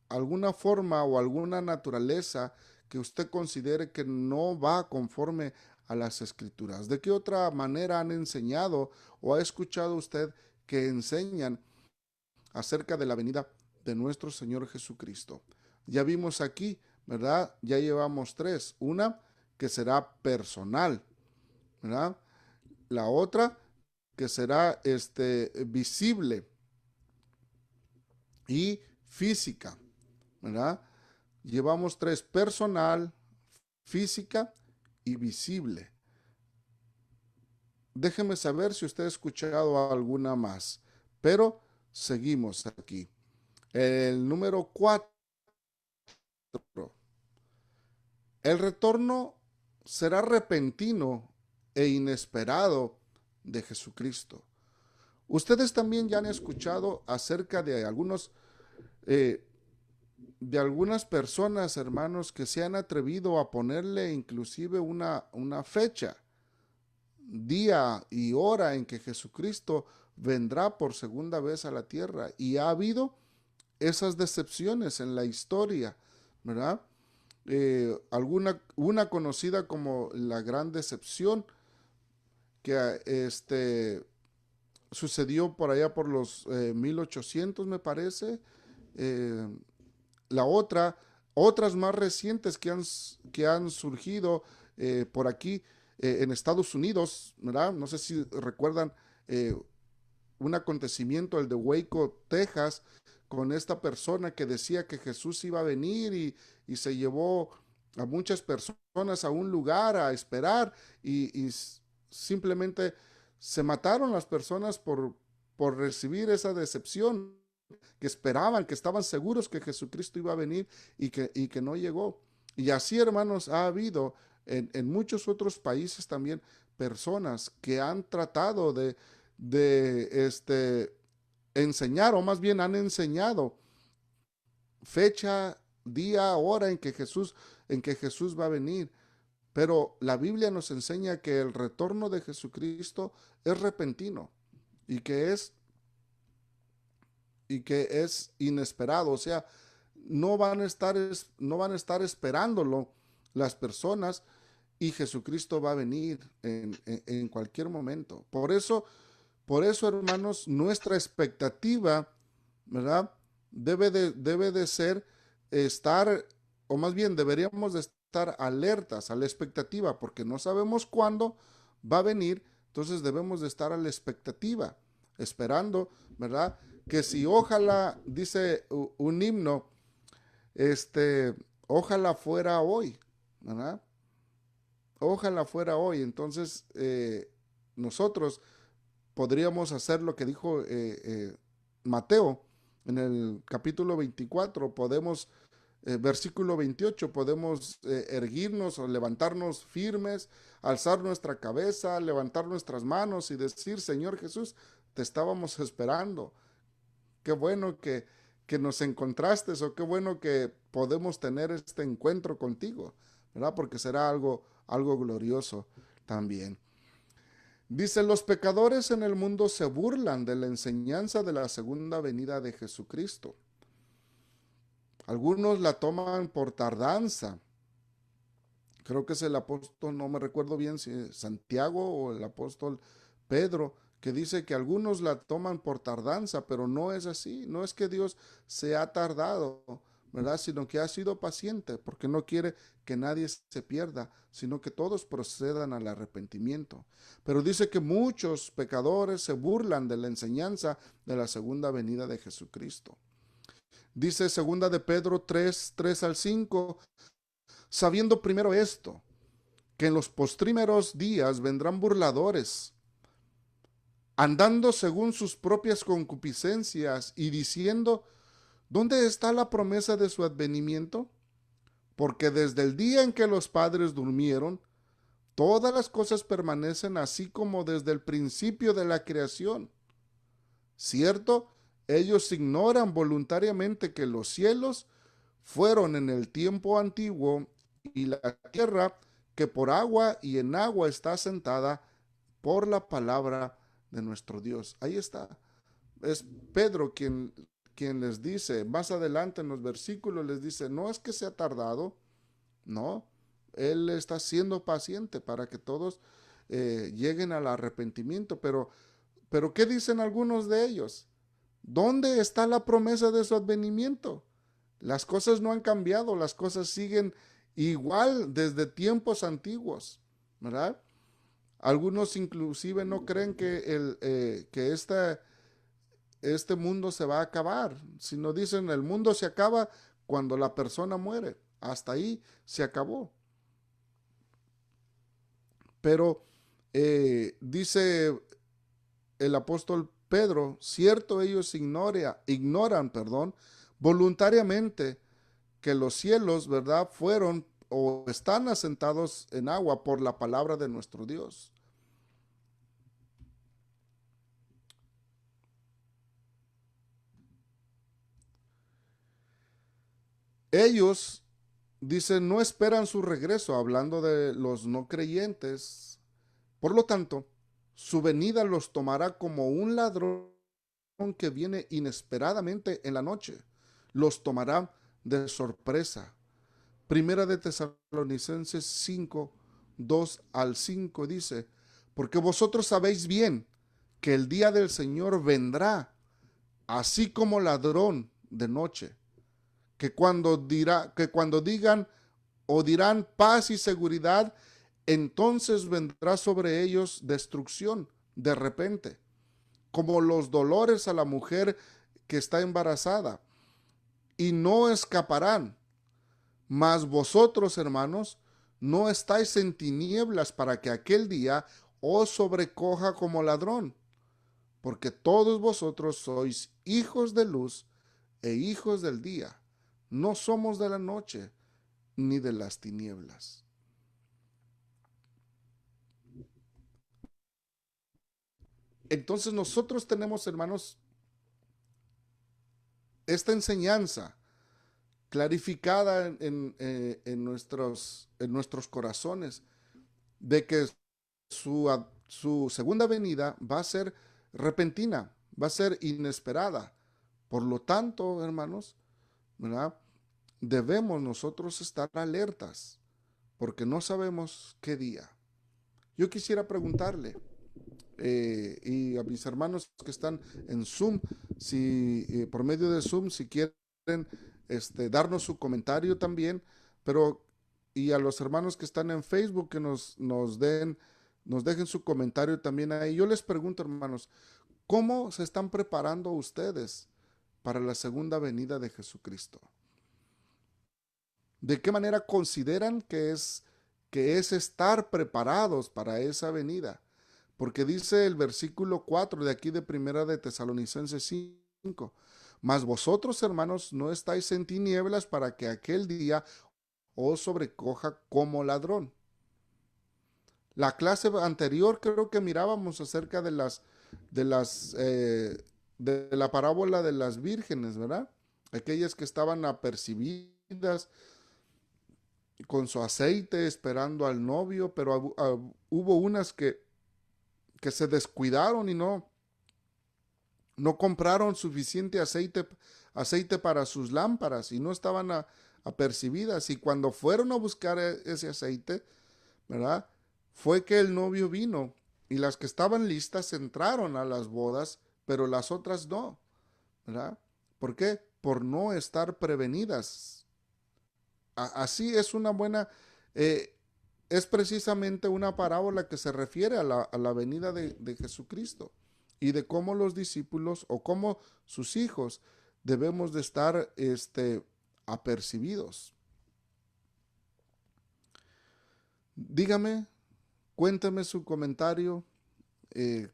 alguna forma o alguna naturaleza que usted considere que no va conforme a las escrituras. ¿De qué otra manera han enseñado o ha escuchado usted que enseñan acerca de la venida de nuestro Señor Jesucristo? Ya vimos aquí, ¿verdad? Ya llevamos tres. Una que será personal, ¿verdad? La otra que será visible y física, ¿verdad? Llevamos tres: personal, física y visible. Déjeme saber si usted ha escuchado alguna más, pero seguimos aquí. El número 4. El retorno será repentino e inesperado de Jesucristo. Ustedes también ya han escuchado acerca eh, de algunas personas, hermanos, que se han atrevido a ponerle inclusive una fecha, día y hora en que Jesucristo vendrá por segunda vez a la tierra. Y ha habido esas decepciones en la historia, ¿verdad? Una conocida como la gran decepción, que sucedió por allá por los 1800, me parece. Eh, la otras más recientes que han surgido por aquí en Estados Unidos, ¿verdad? No sé si recuerdan un acontecimiento, el de Waco, Texas, con esta persona que decía que Jesús iba a venir y se llevó a muchas personas a un lugar a esperar y simplemente se mataron las personas por recibir esa decepción, que esperaban, que estaban seguros que Jesucristo iba a venir y que no llegó. Y así, hermanos, ha habido en muchos otros países también personas que han tratado de enseñar, o más bien han enseñado fecha, día, hora en que Jesús va a venir. Pero la Biblia nos enseña que el retorno de Jesucristo es repentino y y que es inesperado. O sea, no van a estar esperándolo las personas, y Jesucristo va a venir en cualquier momento. Por eso, hermanos, nuestra expectativa, ¿verdad? Debe de ser estar, o más bien deberíamos de estar alertas a la expectativa, porque no sabemos cuándo va a venir. Entonces debemos de estar a la expectativa, esperando, ¿verdad? Que si ojalá, dice un himno, ojalá fuera hoy, ¿verdad? Ojalá fuera hoy. Entonces, nosotros podríamos hacer lo que dijo Mateo en el capítulo 24, versículo 28, podemos erguirnos o levantarnos firmes, alzar nuestra cabeza, levantar nuestras manos y decir: Señor Jesús, te estábamos esperando. Qué bueno que nos encontraste, o qué bueno que podemos tener este encuentro contigo, ¿verdad? Porque será algo glorioso también. Dice: los pecadores en el mundo se burlan de la enseñanza de la segunda venida de Jesucristo. Algunos la toman por tardanza. Creo que es el apóstol, no me recuerdo bien si es Santiago o el apóstol Pedro, que dice que algunos la toman por tardanza, pero no es así. No es que Dios se ha tardado, ¿verdad? Sino que ha sido paciente, porque no quiere que nadie se pierda, sino que todos procedan al arrepentimiento. Pero dice que muchos pecadores se burlan de la enseñanza de la segunda venida de Jesucristo. Dice segunda de Pedro 3:3 al 5, sabiendo primero esto, que en los postrímeros días vendrán burladores, andando según sus propias concupiscencias y diciendo, ¿dónde está la promesa de su advenimiento? Porque desde el día en que los padres durmieron, todas las cosas permanecen así como desde el principio de la creación. ¿Cierto? Ellos ignoran voluntariamente que los cielos fueron en el tiempo antiguo y la tierra que por agua y en agua está sentada por la palabra de nuestro Dios. Ahí está. Es Pedro quien les dice, más adelante en los versículos les dice, no es que se ha tardado, no, Él está siendo paciente para que todos lleguen al arrepentimiento, pero ¿qué dicen algunos de ellos? ¿Dónde está la promesa de su advenimiento? Las cosas no han cambiado, las cosas siguen igual desde tiempos antiguos, ¿verdad? Algunos inclusive no creen que este mundo se va a acabar, sino dicen el mundo se acaba cuando la persona muere. Hasta ahí se acabó. Pero dice el apóstol Pedro, cierto ellos ignoran, voluntariamente que los cielos, ¿verdad?, fueron o están asentados en agua por la palabra de nuestro Dios. Ellos, dicen, no esperan su regreso, hablando de los no creyentes. Por lo tanto, su venida los tomará como un ladrón que viene inesperadamente en la noche. Los tomará de sorpresa. Primera de Tesalonicenses 5:2 al 5 dice, porque vosotros sabéis bien que el día del Señor vendrá, así como ladrón de noche, que cuando digan o dirán paz y seguridad, entonces vendrá sobre ellos destrucción de repente, como los dolores a la mujer que está embarazada, y no escaparán. Mas vosotros, hermanos, no estáis en tinieblas para que aquel día os sobrecoja como ladrón, porque todos vosotros sois hijos de luz e hijos del día. No somos de la noche ni de las tinieblas. Entonces nosotros tenemos, hermanos, esta enseñanza clarificada en nuestros corazones de que su segunda venida va a ser repentina, va a ser inesperada. Por lo tanto, hermanos, ¿verdad?, debemos nosotros estar alertas porque no sabemos qué día. Yo quisiera preguntarle, y a mis hermanos que están en Zoom, si por medio de Zoom, si quieren darnos su comentario también, pero y a los hermanos que están en Facebook que nos dejen su comentario también ahí. Yo les pregunto, hermanos, ¿cómo se están preparando ustedes para la segunda venida de Jesucristo? ¿De qué manera consideran que es estar preparados para esa venida? Porque dice el versículo 4 de aquí de Primera de Tesalonicenses 5, mas vosotros, hermanos, no estáis en tinieblas para que aquel día os sobrecoja como ladrón. La clase anterior creo que mirábamos acerca de la parábola de las vírgenes, ¿verdad? Aquellas que estaban apercibidas con su aceite esperando al novio, pero hubo unas que se descuidaron y no compraron suficiente aceite para sus lámparas y no estaban apercibidas. Y cuando fueron a buscar ese aceite, ¿verdad?, fue que el novio vino y las que estaban listas entraron a las bodas, pero las otras no, ¿verdad? ¿Por qué? Por no estar prevenidas. Así es una buena, eh, es precisamente una parábola que se refiere a la venida de Jesucristo y de cómo los discípulos o cómo sus hijos debemos de estar apercibidos. Dígame, cuénteme su comentario. eh,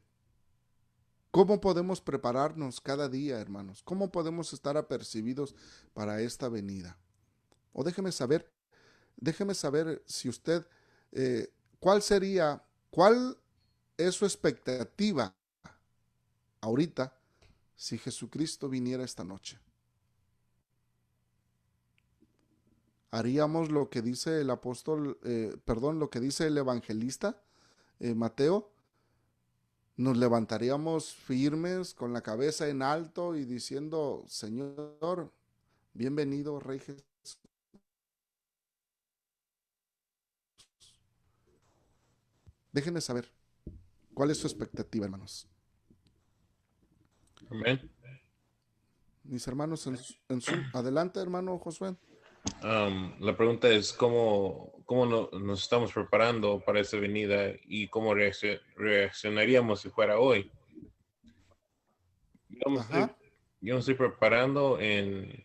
¿Cómo podemos prepararnos cada día, hermanos? ¿Cómo podemos estar apercibidos para esta venida? O déjeme saber si usted, eh, ¿cuál sería, cuál es su expectativa ahorita si Jesucristo viniera esta noche? ¿Haríamos lo que dice el apóstol, perdón, lo que dice el evangelista Mateo? ¿Nos levantaríamos firmes con la cabeza en alto y diciendo, Señor, bienvenido, Rey Jesús? Déjenme saber cuál es su expectativa, hermanos. Amén. Mis hermanos en Zoom. Adelante, hermano Josué. La pregunta es cómo nos estamos preparando para esa venida y cómo reaccionaríamos si fuera hoy. Yo me estoy, Ajá. yo me estoy preparando en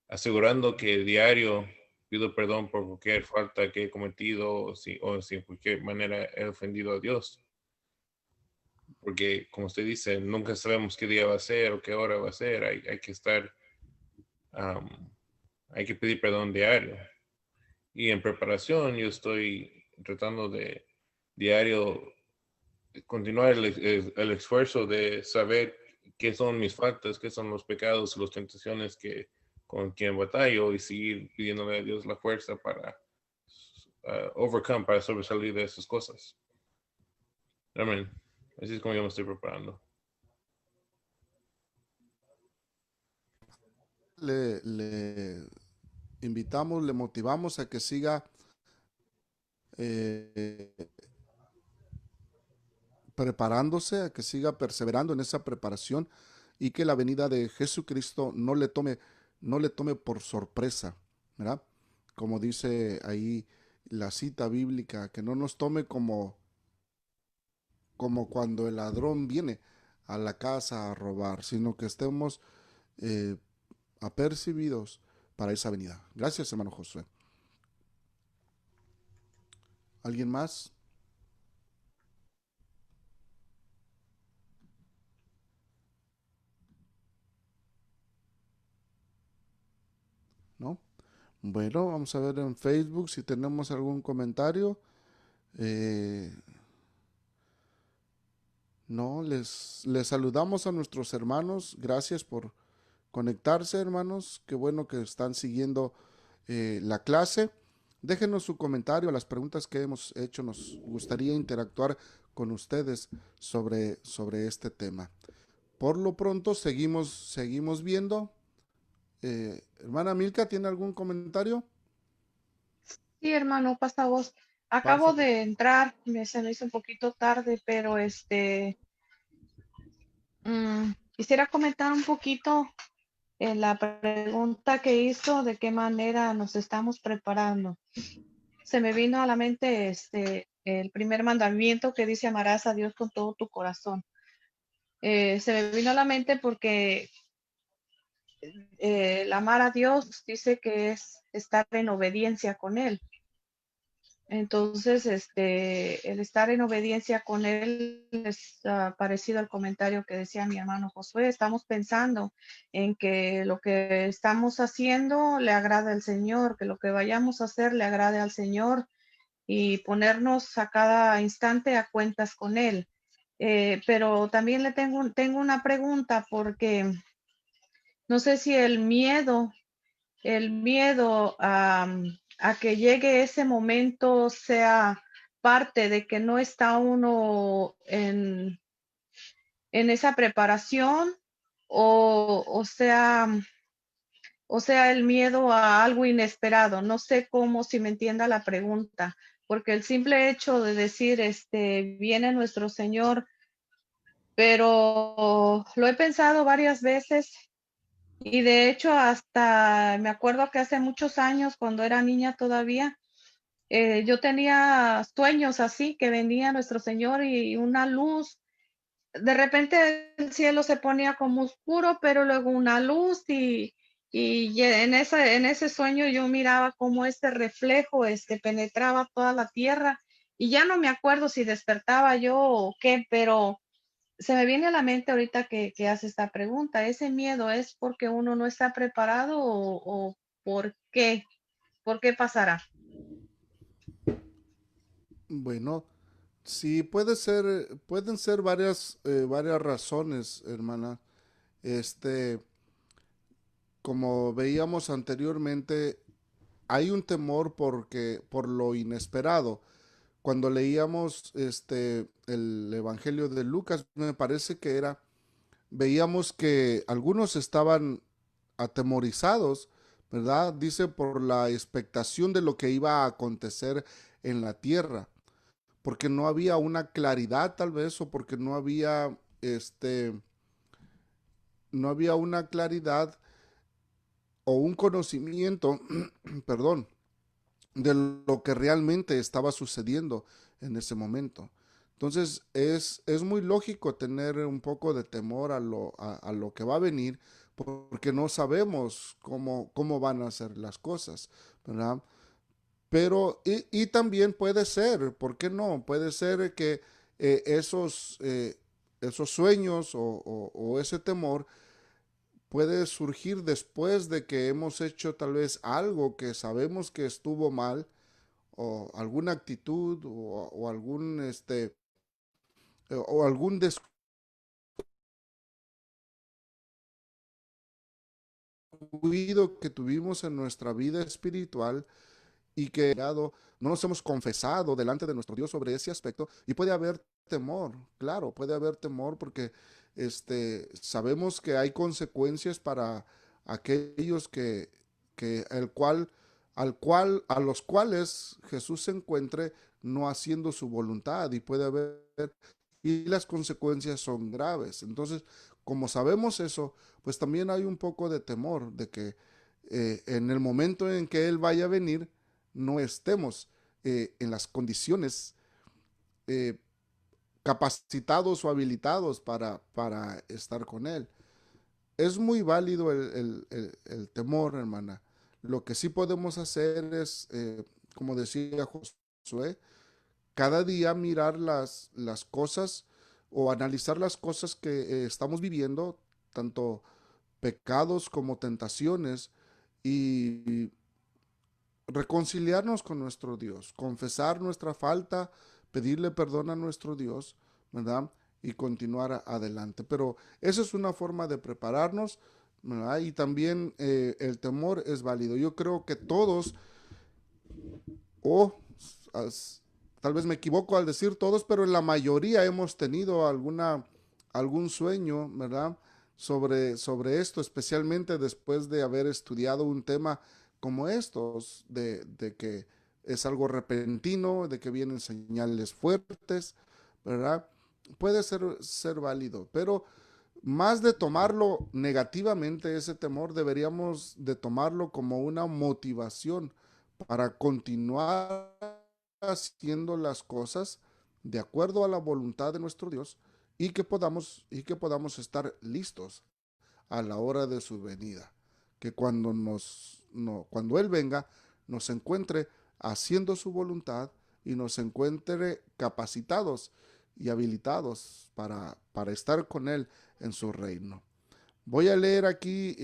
asegurando que diario pido perdón por cualquier falta que he cometido o si en cualquier manera he ofendido a Dios. Porque, como usted dice, nunca sabemos qué día va a ser o qué hora va a ser. Hay que estar, um, hay que pedir perdón diario. Y en preparación yo estoy tratando de diario continuar el esfuerzo de saber qué son mis faltas, qué son los pecados y las tentaciones con quien batallo y seguir pidiéndole a Dios la fuerza para para sobresalir de esas cosas. Amén. Así es como yo me estoy preparando. Le invitamos, le motivamos a que siga eh, preparándose, a que siga perseverando en esa preparación y que la venida de Jesucristo no le tome por sorpresa, ¿verdad? Como dice ahí la cita bíblica, que no nos tome como cuando el ladrón viene a la casa a robar, sino que estemos eh, apercibidos para esa venida. Gracias, hermano Josué. ¿Alguien más? ¿No? Bueno, vamos a ver en Facebook si tenemos algún comentario. Eh, no, les saludamos a nuestros hermanos. Gracias por conectarse, hermanos. Qué bueno que están siguiendo la clase. Déjenos su comentario a las preguntas que hemos hecho. Nos gustaría interactuar con ustedes sobre este tema. Por lo pronto, seguimos viendo. Hermana Milka, ¿tiene algún comentario? Sí, hermano, pasa voz. Pase. Acabo de entrar, se me hizo un poquito tarde, pero quisiera comentar un poquito la pregunta que hizo, de qué manera nos estamos preparando. Se me vino a la mente el primer mandamiento que dice amarás a Dios con todo tu corazón. Se me vino a la mente porque el amar a Dios dice que es estar en obediencia con Él. Entonces, el estar en obediencia con Él es parecido al comentario que decía mi hermano Josué. Estamos pensando en que lo que estamos haciendo le agrada al Señor, que lo que vayamos a hacer le agrade al Señor y ponernos a cada instante a cuentas con Él. Pero también tengo una pregunta porque no sé si el miedo a que llegue ese momento sea parte de que no está uno en esa preparación o sea el miedo a algo inesperado. No sé cómo, si me entienda la pregunta. porque el simple hecho de decir, viene nuestro Señor, pero lo he pensado varias veces y de hecho hasta me acuerdo que hace muchos años, cuando era niña todavía, yo tenía sueños así, que venía nuestro Señor y una luz. De repente el cielo se ponía como oscuro, pero luego una luz y en ese sueño yo miraba cómo este reflejo penetraba toda la tierra y ya no me acuerdo si despertaba yo o qué, pero se me viene a la mente ahorita que hace esta pregunta. ¿Ese miedo es porque uno no está preparado o por qué? ¿Por qué pasará? Bueno, sí, pueden ser varias razones, hermana. Este, como veíamos anteriormente, hay un temor por lo inesperado. Cuando leíamos el Evangelio de Lucas, me parece que veíamos que algunos estaban atemorizados, ¿verdad? Dice por la expectación de lo que iba a acontecer en la tierra, porque no había una claridad tal vez, o porque no había una claridad o un conocimiento, perdón, de lo que realmente estaba sucediendo en ese momento. Entonces es muy lógico tener un poco de temor a lo que va a venir, porque no sabemos cómo van a ser las cosas, ¿verdad? Pero, y también puede ser, ¿por qué no? Puede ser que esos sueños o ese temor puede surgir después de que hemos hecho tal vez algo que sabemos que estuvo mal, o alguna actitud o algún o algún descuido que tuvimos en nuestra vida espiritual y que no nos hemos confesado delante de nuestro Dios sobre ese aspecto, y puede haber temor, claro, puede haber temor porque sabemos que hay consecuencias para aquellos que a los cuales Jesús se encuentre no haciendo su voluntad, y puede haber, y las consecuencias son graves. Entonces, como sabemos eso, pues también hay un poco de temor de que en el momento en que Él vaya a venir, no estemos en las condiciones eh, capacitados o habilitados para estar con Él. Es muy válido el temor, hermana. Lo que sí podemos hacer es, como decía Josué, cada día mirar las cosas o analizar las cosas que estamos viviendo, tanto pecados como tentaciones, y reconciliarnos con nuestro Dios, confesar nuestra falta, pedirle perdón a nuestro Dios, ¿verdad? Y continuar adelante. Pero esa es una forma de prepararnos, ¿verdad? Y también el temor es válido. Yo creo que todos, o as- tal vez me equivoco al decir todos, pero en la mayoría hemos tenido algún sueño, ¿verdad? Sobre esto, especialmente después de haber estudiado un tema como estos, de que es algo repentino, de que vienen señales fuertes, ¿verdad? Puede ser válido, pero más de tomarlo negativamente, ese temor, deberíamos de tomarlo como una motivación para continuar haciendo las cosas de acuerdo a la voluntad de nuestro Dios, y que podamos estar listos a la hora de su venida. Que cuando cuando Él venga, nos encuentre haciendo su voluntad y nos encuentre capacitados y habilitados para estar con Él en su reino. Voy a leer aquí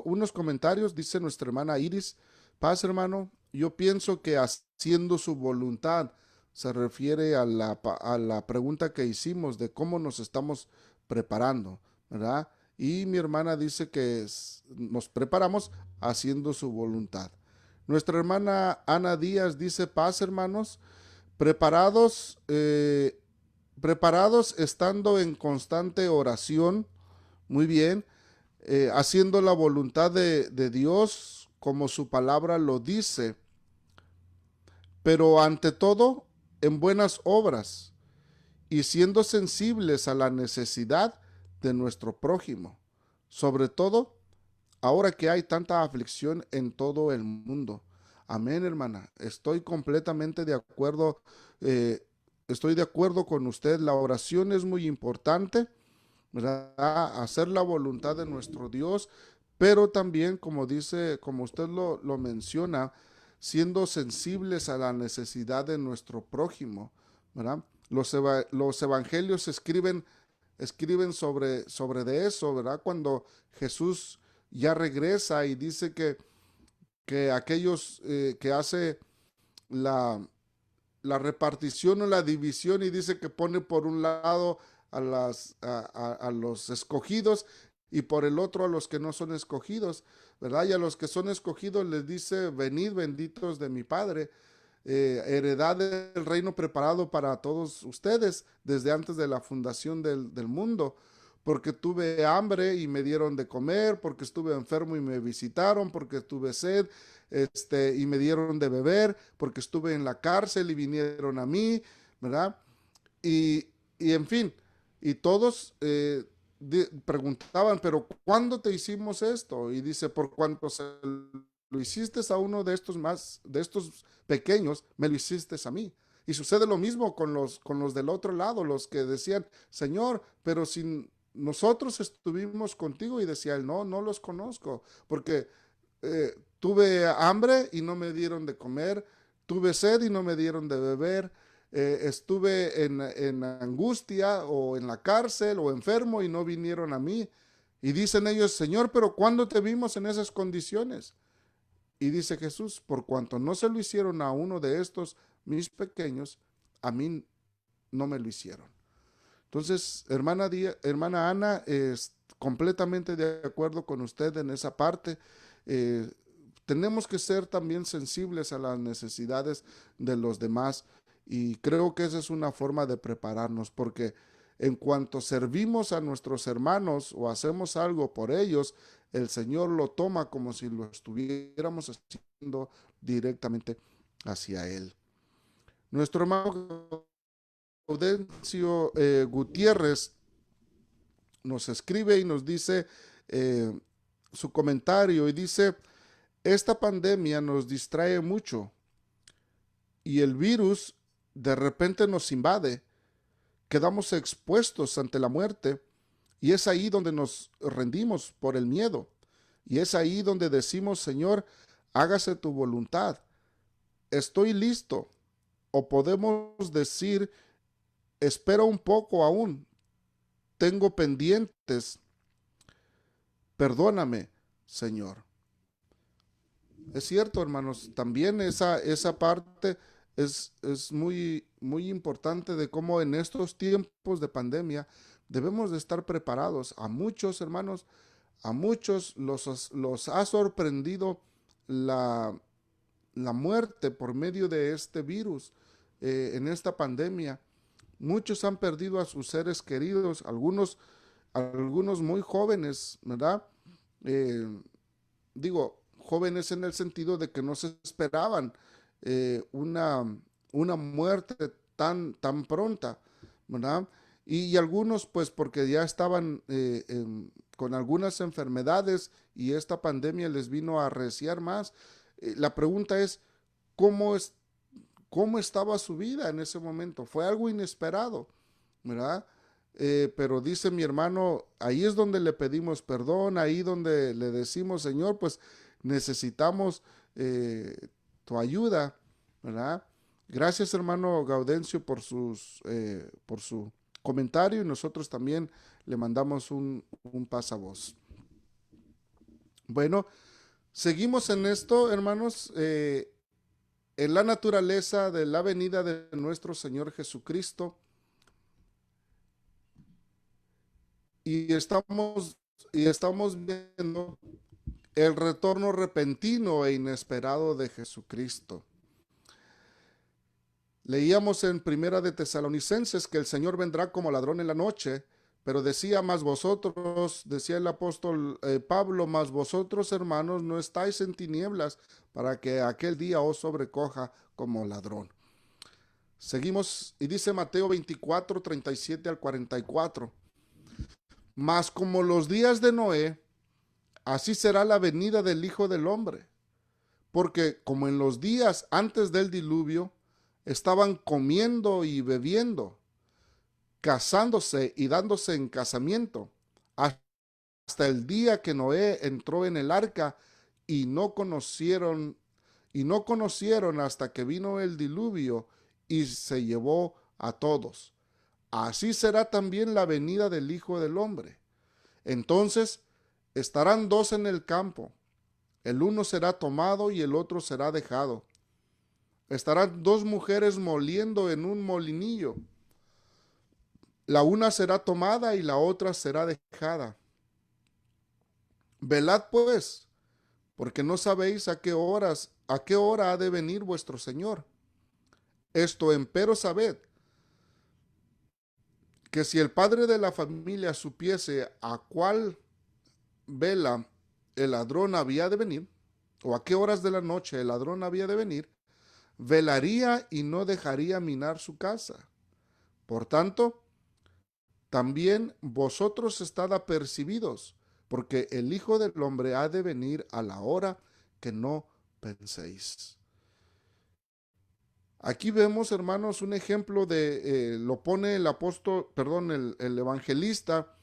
unos comentarios. Dice nuestra hermana Iris: paz, hermano, yo pienso que haciendo su voluntad se refiere a la pregunta que hicimos de cómo nos estamos preparando, ¿verdad? Y mi hermana dice que nos preparamos haciendo su voluntad. Nuestra hermana Ana Díaz dice: paz, hermanos, preparados, preparados estando en constante oración. Muy bien. Haciendo la voluntad de Dios como su palabra lo dice, pero ante todo en buenas obras y siendo sensibles a la necesidad de nuestro prójimo, sobre todo ahora que hay tanta aflicción en todo el mundo. Amén, hermana. Estoy completamente de acuerdo. Estoy de acuerdo con usted. La oración es muy importante, ¿verdad? Hacer la voluntad de nuestro Dios, pero también, como dice, como usted lo menciona, siendo sensibles a la necesidad de nuestro prójimo, ¿verdad? Los evangelios escriben sobre de eso, ¿verdad? Cuando Jesús ya regresa y dice que aquellos que hace la, la repartición o la división, y dice que pone por un lado a los escogidos y por el otro a los que no son escogidos, ¿verdad? Y a los que son escogidos les dice: venid benditos de mi Padre, heredad del reino preparado para todos ustedes desde antes de la fundación del mundo, porque tuve hambre y me dieron de comer, porque estuve enfermo y me visitaron, porque tuve sed y me dieron de beber, porque estuve en la cárcel y vinieron a mí, ¿verdad? Y en fin, y todos preguntaban: pero ¿cuándo te hicimos esto? Y dice: por cuanto se lo hiciste a uno de estos pequeños, me lo hiciste a mí. Y sucede lo mismo con los del otro lado, los que decían: Señor, pero si nosotros estuvimos contigo. Y decía él: no, no los conozco, porque tuve hambre y no me dieron de comer, tuve sed y no me dieron de beber, estuve en angustia o en la cárcel o enfermo y no vinieron a mí. Y dicen ellos: Señor, pero ¿cuándo te vimos en esas condiciones? Y dice Jesús: por cuanto no se lo hicieron a uno de estos mis pequeños, a mí no me lo hicieron. Entonces, hermana Ana, completamente de acuerdo con usted en esa parte. Tenemos que ser también sensibles a las necesidades de los demás, y creo que esa es una forma de prepararnos, porque en cuanto servimos a nuestros hermanos o hacemos algo por ellos, el Señor lo toma como si lo estuviéramos haciendo directamente hacia Él. Nuestro hermano Gaudencio Gutiérrez nos escribe y nos dice su comentario, y dice: esta pandemia nos distrae mucho y el virus de repente nos invade, quedamos expuestos ante la muerte, y es ahí donde nos rendimos por el miedo, y es ahí donde decimos: Señor, hágase tu voluntad, estoy listo. O podemos decir: espera un poco aún, tengo pendientes, perdóname, Señor. Es cierto, hermanos, también esa parte es muy, muy importante, de cómo en estos tiempos de pandemia debemos de estar preparados. A muchos, hermanos, a muchos los ha sorprendido la muerte por medio de este virus en esta pandemia. Muchos han perdido a sus seres queridos, algunos muy jóvenes, ¿verdad? Digo, jóvenes en el sentido de que no se esperaban una muerte tan pronta, ¿verdad? Y algunos, pues, porque ya estaban con algunas enfermedades y esta pandemia les vino a arreciar más. La pregunta es: ¿cómo estaba su vida en ese momento? Fue algo inesperado, ¿verdad? Pero dice mi hermano: ahí es donde le pedimos perdón, ahí donde le decimos: Señor, pues necesitamos tu ayuda, ¿verdad? Gracias, hermano Gaudencio, por su comentario, y nosotros también le mandamos un pasavoz. Bueno, seguimos en esto, hermanos, en la naturaleza de la venida de nuestro Señor Jesucristo, y estamos viendo el retorno repentino e inesperado de Jesucristo. Leíamos en Primera de Tesalonicenses que el Señor vendrá como ladrón en la noche, Pero decía más vosotros, decía el apóstol Pablo, más vosotros hermanos no estáis en tinieblas para que aquel día os sobrecoja como ladrón. Seguimos y dice Mateo 24, 37 al 44. Mas como los días de Noé, así será la venida del Hijo del Hombre. Porque como en los días antes del diluvio, estaban comiendo y bebiendo, casándose y dándose en casamiento, hasta el día que Noé entró en el arca y no conocieron hasta que vino el diluvio y se llevó a todos. Así será también la venida del Hijo del Hombre. Entonces estarán dos en el campo, el uno será tomado y el otro será dejado. Estarán dos mujeres moliendo en un molinillo, la una será tomada y la otra será dejada. Velad pues, porque no sabéis a qué hora ha de venir vuestro Señor. Esto empero sabed, que si el padre de la familia supiese a cuál vela el ladrón había de venir, o a qué horas de la noche el ladrón había de venir, velaría y no dejaría minar su casa. Por tanto, también vosotros estad apercibidos, porque el Hijo del Hombre ha de venir a la hora que no penséis. Aquí vemos, hermanos, un ejemplo lo pone el apóstol, perdón, el evangelista,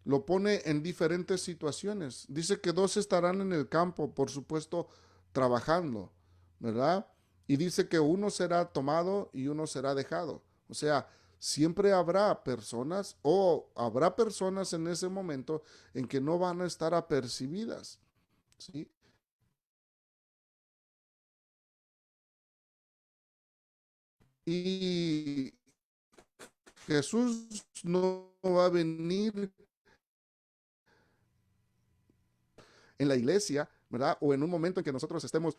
lo pone en diferentes situaciones. Dice que dos estarán en el campo, por supuesto, trabajando, ¿verdad? Y dice que uno será tomado y uno será dejado. O sea, siempre habrá personas en ese momento en que no van a estar apercibidas, ¿sí? Y Jesús no va a venir en la iglesia, ¿verdad? O en un momento en que nosotros estemos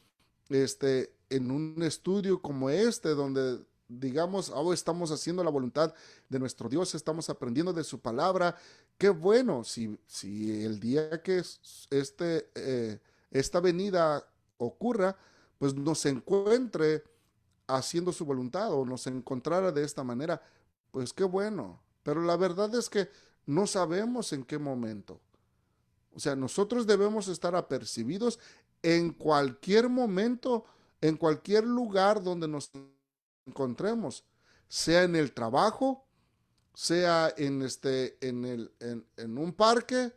en un estudio como donde digamos, estamos haciendo la voluntad de nuestro Dios, estamos aprendiendo de su palabra. Qué bueno si el día que esta venida ocurra, pues nos encuentre haciendo su voluntad o nos encontrara de esta manera, pues qué bueno. Pero la verdad es que no sabemos en qué momento. O sea, nosotros debemos estar apercibidos en cualquier momento, en cualquier lugar donde nos encontremos, sea en el trabajo, sea en un parque,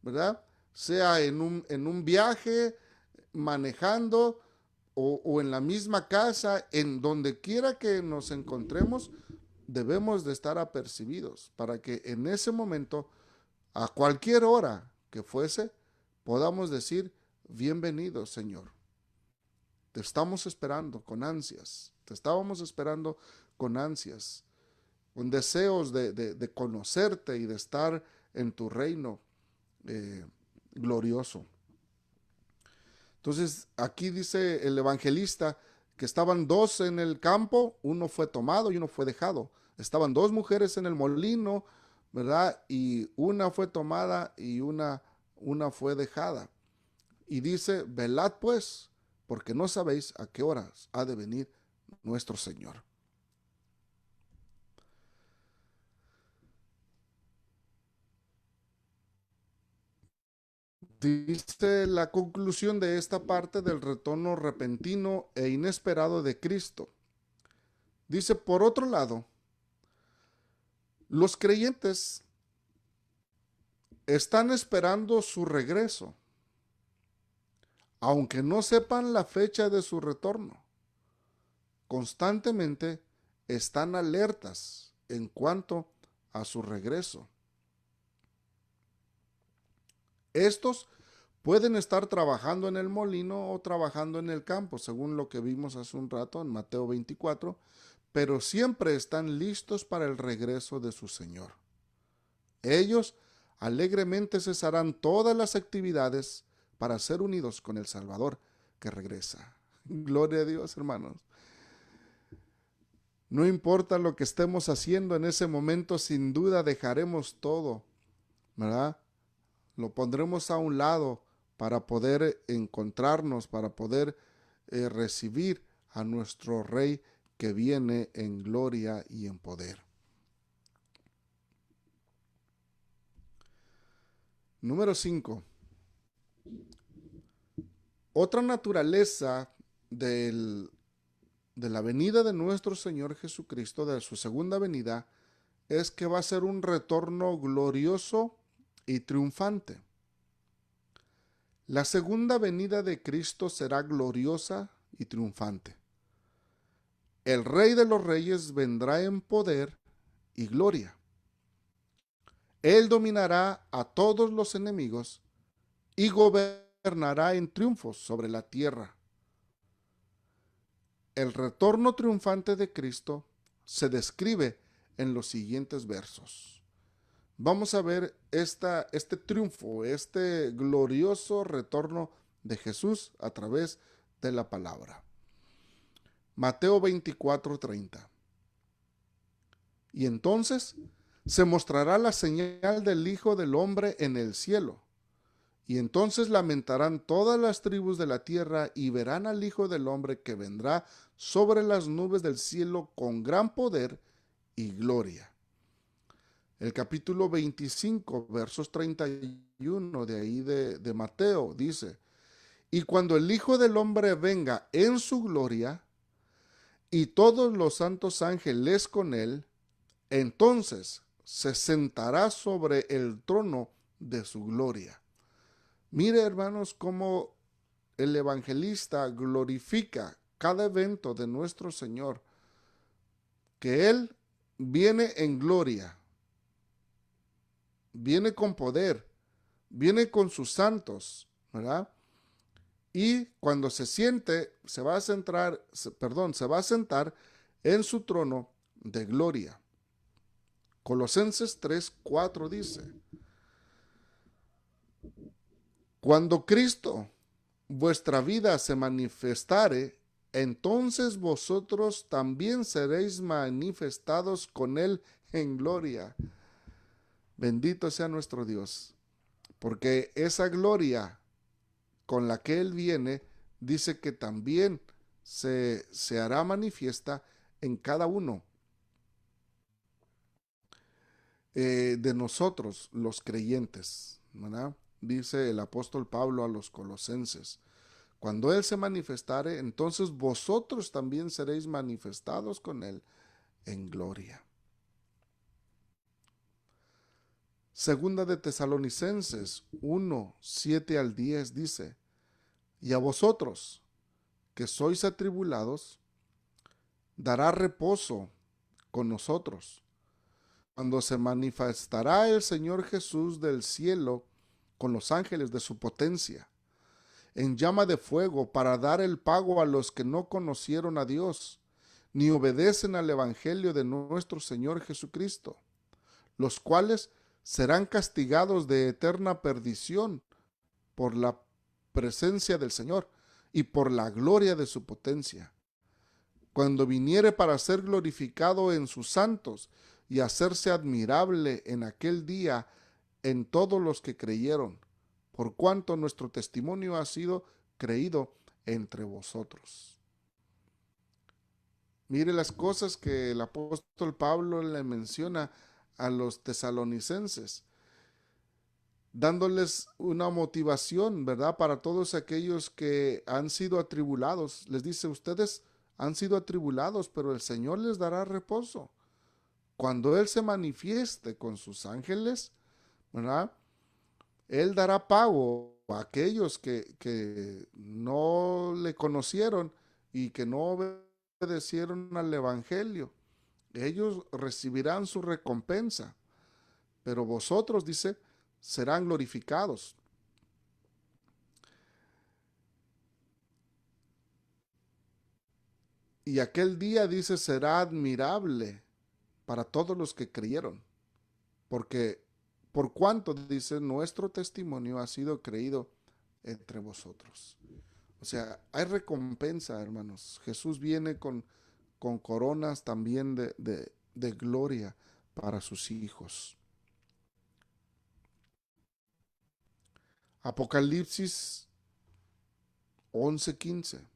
¿verdad? Sea en un viaje, manejando o en la misma casa, en donde quiera que nos encontremos, debemos de estar apercibidos para que en ese momento, a cualquier hora que fuese, podamos decir, bienvenido, Señor. Te estamos esperando con ansias. Te estábamos esperando con ansias, con deseos de conocerte y de estar en tu reino glorioso. Entonces, aquí dice el evangelista que estaban dos en el campo, uno fue tomado y uno fue dejado. Estaban dos mujeres en el molino, ¿verdad? Y una fue tomada y una fue dejada. Y dice, velad pues, porque no sabéis a qué horas ha de venir nuestro Señor. Dice la conclusión de esta parte del retorno repentino e inesperado de Cristo. Dice, por otro lado, los creyentes están esperando su regreso, aunque no sepan la fecha de su retorno. Constantemente están alertas en cuanto a su regreso. Estos pueden estar trabajando en el molino o trabajando en el campo, según lo que vimos hace un rato en Mateo 24, pero siempre están listos para el regreso de su Señor. Ellos alegremente cesarán todas las actividades para ser unidos con el Salvador que regresa. Gloria a Dios, hermanos. No importa lo que estemos haciendo en ese momento, sin duda dejaremos todo ¿verdad? Lo pondremos a un lado para poder encontrarnos, para poder recibir a nuestro Rey que viene en gloria y en poder. Número 5. Otra naturaleza de la venida de nuestro Señor Jesucristo, de su segunda venida, es que va a ser un retorno glorioso y triunfante. La segunda venida de Cristo será gloriosa y triunfante. El Rey de los Reyes vendrá en poder y gloria. Él dominará a todos los enemigos y gobernará en triunfo sobre la tierra. El retorno triunfante de Cristo se describe en los siguientes versos. Vamos a ver este triunfo, este glorioso retorno de Jesús a través de la palabra. Mateo 24:30. Y entonces se mostrará la señal del Hijo del Hombre en el cielo. Y entonces lamentarán todas las tribus de la tierra y verán al Hijo del Hombre que vendrá sobre las nubes del cielo con gran poder y gloria. El capítulo 25, versos 31 de ahí de Mateo dice: y cuando el Hijo del Hombre venga en su gloria y todos los santos ángeles con él, entonces se sentará sobre el trono de su gloria. Mire, hermanos, cómo el evangelista glorifica cada evento de nuestro Señor, que Él viene en gloria, viene con poder, viene con sus santos, ¿verdad? Y cuando se va a sentar en su trono de gloria. Colosenses 3:4 dice: cuando Cristo, vuestra vida, se manifestare, entonces vosotros también seréis manifestados con Él en gloria. Bendito sea nuestro Dios, porque esa gloria con la que Él viene, dice que también se hará manifiesta en cada uno de nosotros, los creyentes, ¿verdad? Dice el apóstol Pablo a los colosenses: cuando Él se manifestare, entonces vosotros también seréis manifestados con Él en gloria. Segunda de Tesalonicenses 1:7-10 dice: y a vosotros, que sois atribulados, dará reposo con nosotros, cuando se manifestará el Señor Jesús del cielo con los ángeles de su potencia, en llama de fuego, para dar el pago a los que no conocieron a Dios, ni obedecen al evangelio de nuestro Señor Jesucristo, los cuales serán castigados de eterna perdición por la presencia del Señor y por la gloria de su potencia, cuando viniere para ser glorificado en sus santos y hacerse admirable en aquel día en todos los que creyeron, por cuanto nuestro testimonio ha sido creído entre vosotros. Mire las cosas que el apóstol Pablo le menciona a los tesalonicenses, dándoles una motivación, ¿verdad? Para todos aquellos que han sido atribulados. Les dice: ustedes han sido atribulados, pero el Señor les dará reposo. Cuando Él se manifieste con sus ángeles, ¿verdad? Él dará pago a aquellos que no le conocieron y que no obedecieron al evangelio. Ellos recibirán su recompensa, pero vosotros, dice, serán glorificados. Y aquel día, dice, será admirable para todos los que creyeron, porque por cuanto, dice, nuestro testimonio ha sido creído entre vosotros. O sea, hay recompensa, hermanos. Jesús viene con coronas también de gloria para sus hijos. Apocalipsis 11:15.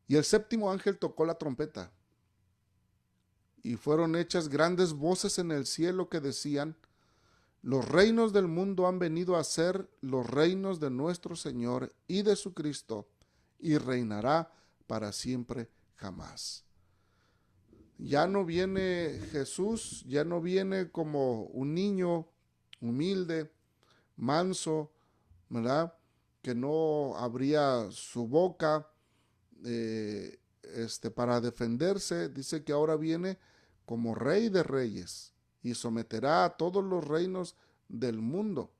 Y el séptimo ángel tocó la trompeta, y fueron hechas grandes voces en el cielo que decían: los reinos del mundo han venido a ser los reinos de nuestro Señor y de su Cristo, y reinará para siempre jamás. Ya no viene Jesús, ya no viene como un niño humilde, manso, ¿verdad? Que no abría su boca para defenderse. Dice que ahora viene como Rey de Reyes y someterá a todos los reinos del mundo.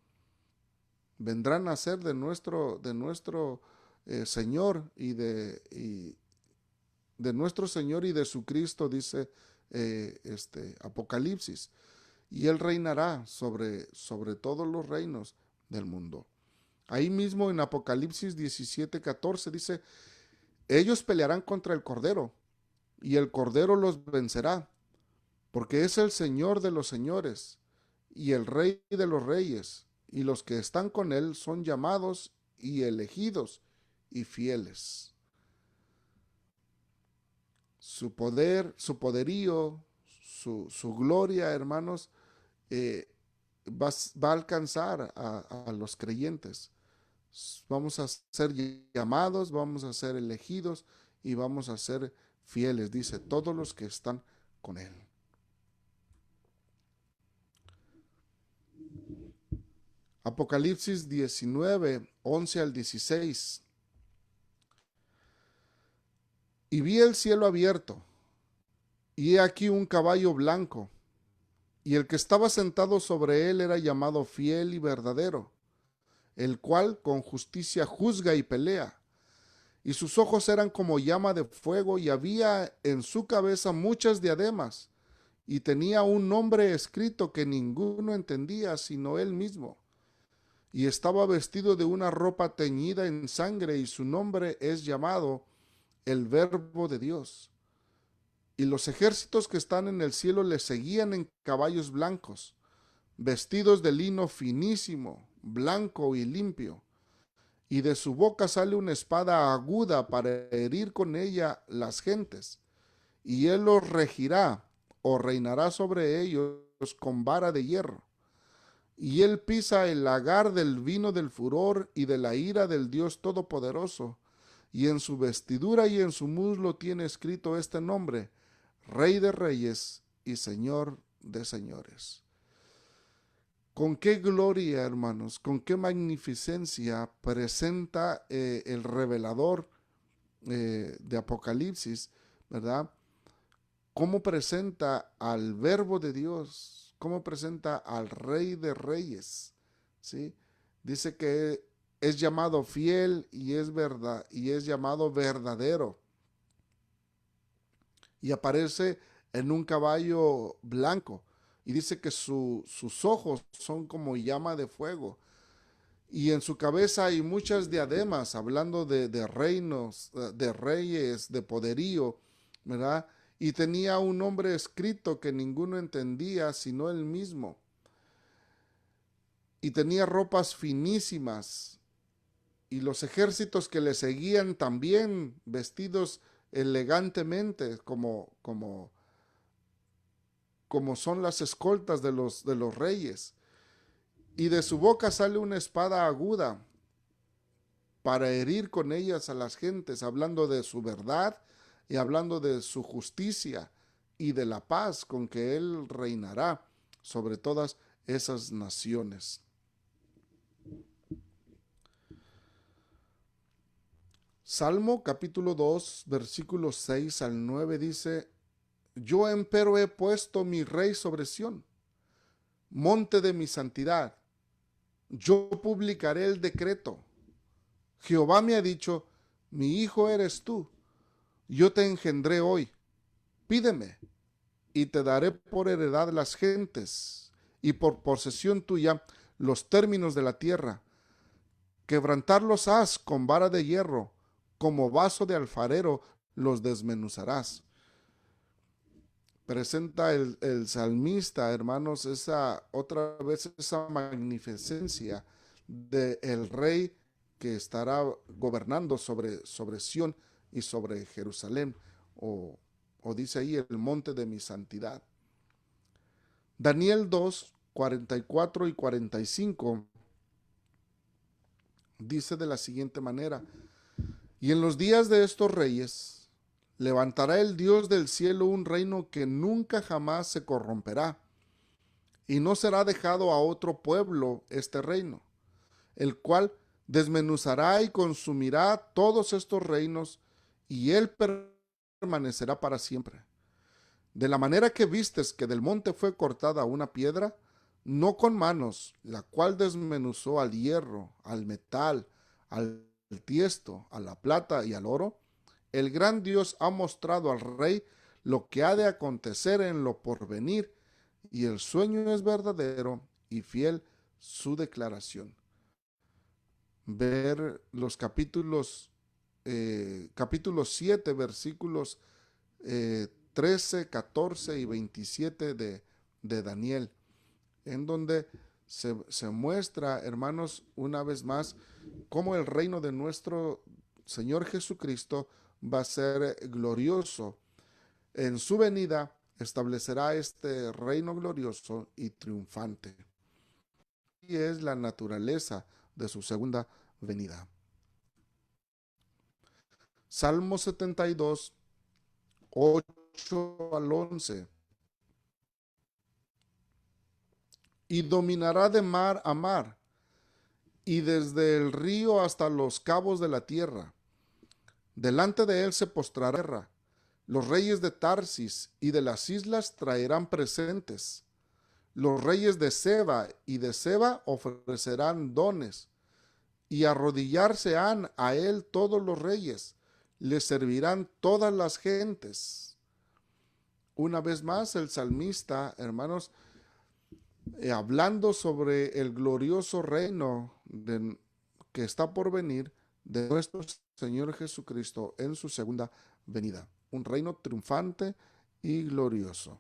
Vendrán a ser de nuestro Señor y de nuestro Señor y de su Cristo, dice Apocalipsis. Y Él reinará sobre todos los reinos del mundo. Ahí mismo en Apocalipsis 17:14 dice: ellos pelearán contra el Cordero, y el Cordero los vencerá, porque es el Señor de los señores y el Rey de los reyes, y los que están con Él son llamados y elegidos y fieles. Su poder, su poderío, su gloria, hermanos, va a alcanzar a los creyentes. Vamos a ser llamados, vamos a ser elegidos y vamos a ser fieles, dice, todos los que están con Él. Apocalipsis 19:11-16. Y vi el cielo abierto, y he aquí un caballo blanco, y el que estaba sentado sobre él era llamado Fiel y Verdadero, el cual con justicia juzga y pelea. Y sus ojos eran como llama de fuego, y había en su cabeza muchas diademas, y tenía un nombre escrito que ninguno entendía sino él mismo. Y estaba vestido de una ropa teñida en sangre, y su nombre es llamado el Verbo de Dios. Y los ejércitos que están en el cielo le seguían en caballos blancos, vestidos de lino finísimo, blanco y limpio. Y de su boca sale una espada aguda para herir con ella las gentes. Y él los regirá o reinará sobre ellos con vara de hierro. Y él pisa el lagar del vino del furor y de la ira del Dios Todopoderoso. Y en su vestidura y en su muslo tiene escrito este nombre: Rey de Reyes y Señor de Señores. Con qué gloria, hermanos, con qué magnificencia presenta el revelador de Apocalipsis, ¿verdad? Cómo presenta al Verbo de Dios, cómo presenta al Rey de Reyes, ¿sí? Dice que es llamado fiel y es verdad, y es llamado verdadero. Y aparece en un caballo blanco. Y dice que sus ojos son como llama de fuego. Y en su cabeza hay muchas diademas, hablando de reinos, de reyes, de poderío, ¿verdad? Y tenía un nombre escrito que ninguno entendía sino él mismo. Y tenía ropas finísimas. Y los ejércitos que le seguían también vestidos elegantemente, como son las escoltas de los reyes. Y de su boca sale una espada aguda para herir con ellas a las gentes, hablando de su verdad y hablando de su justicia y de la paz con que él reinará sobre todas esas naciones. Salmo capítulo 2, versículos 6 al 9 dice: yo empero he puesto mi rey sobre Sión, monte de mi santidad. Yo publicaré el decreto. Jehová me ha dicho: mi hijo eres tú, yo te engendré hoy. Pídeme, y te daré por heredad las gentes, y por posesión tuya los términos de la tierra. Quebrantarlos has con vara de hierro, como vaso de alfarero los desmenuzarás. presenta el salmista, hermanos, otra vez esa magnificencia del rey que estará gobernando sobre Sión y sobre Jerusalén, o dice ahí el monte de mi santidad. Daniel 2, 44 y 45 dice de la siguiente manera: y en los días de estos reyes levantará el Dios del cielo un reino que nunca jamás se corromperá, y no será dejado a otro pueblo este reino, el cual desmenuzará y consumirá todos estos reinos, y él permanecerá para siempre. De la manera que vistes que del monte fue cortada una piedra, no con manos, la cual desmenuzó al hierro, al metal, al tiesto, a la plata y al oro, el gran Dios ha mostrado al rey lo que ha de acontecer en lo porvenir, y el sueño es verdadero y fiel su declaración. Ver los capítulos 7, versículos 13, 14 y 27 de Daniel, en donde se muestra, hermanos, una vez más, cómo el reino de nuestro Señor Jesucristo va a ser glorioso. En su venida establecerá este reino glorioso y triunfante. Y es la naturaleza de su segunda venida. Salmo 72, 8 al 11. Y dominará de mar a mar, y desde el río hasta los cabos de la tierra. Delante de él se postrará. Los reyes de Tarsis y de las islas traerán presentes. Los reyes de Seba y de Seba ofrecerán dones, y arrodillarse han a él todos los reyes, le servirán todas las gentes. Una vez más el salmista, hermanos, hablando sobre el glorioso reino que está por venir de nuestro Señor Jesucristo en su segunda venida. Un reino triunfante y glorioso.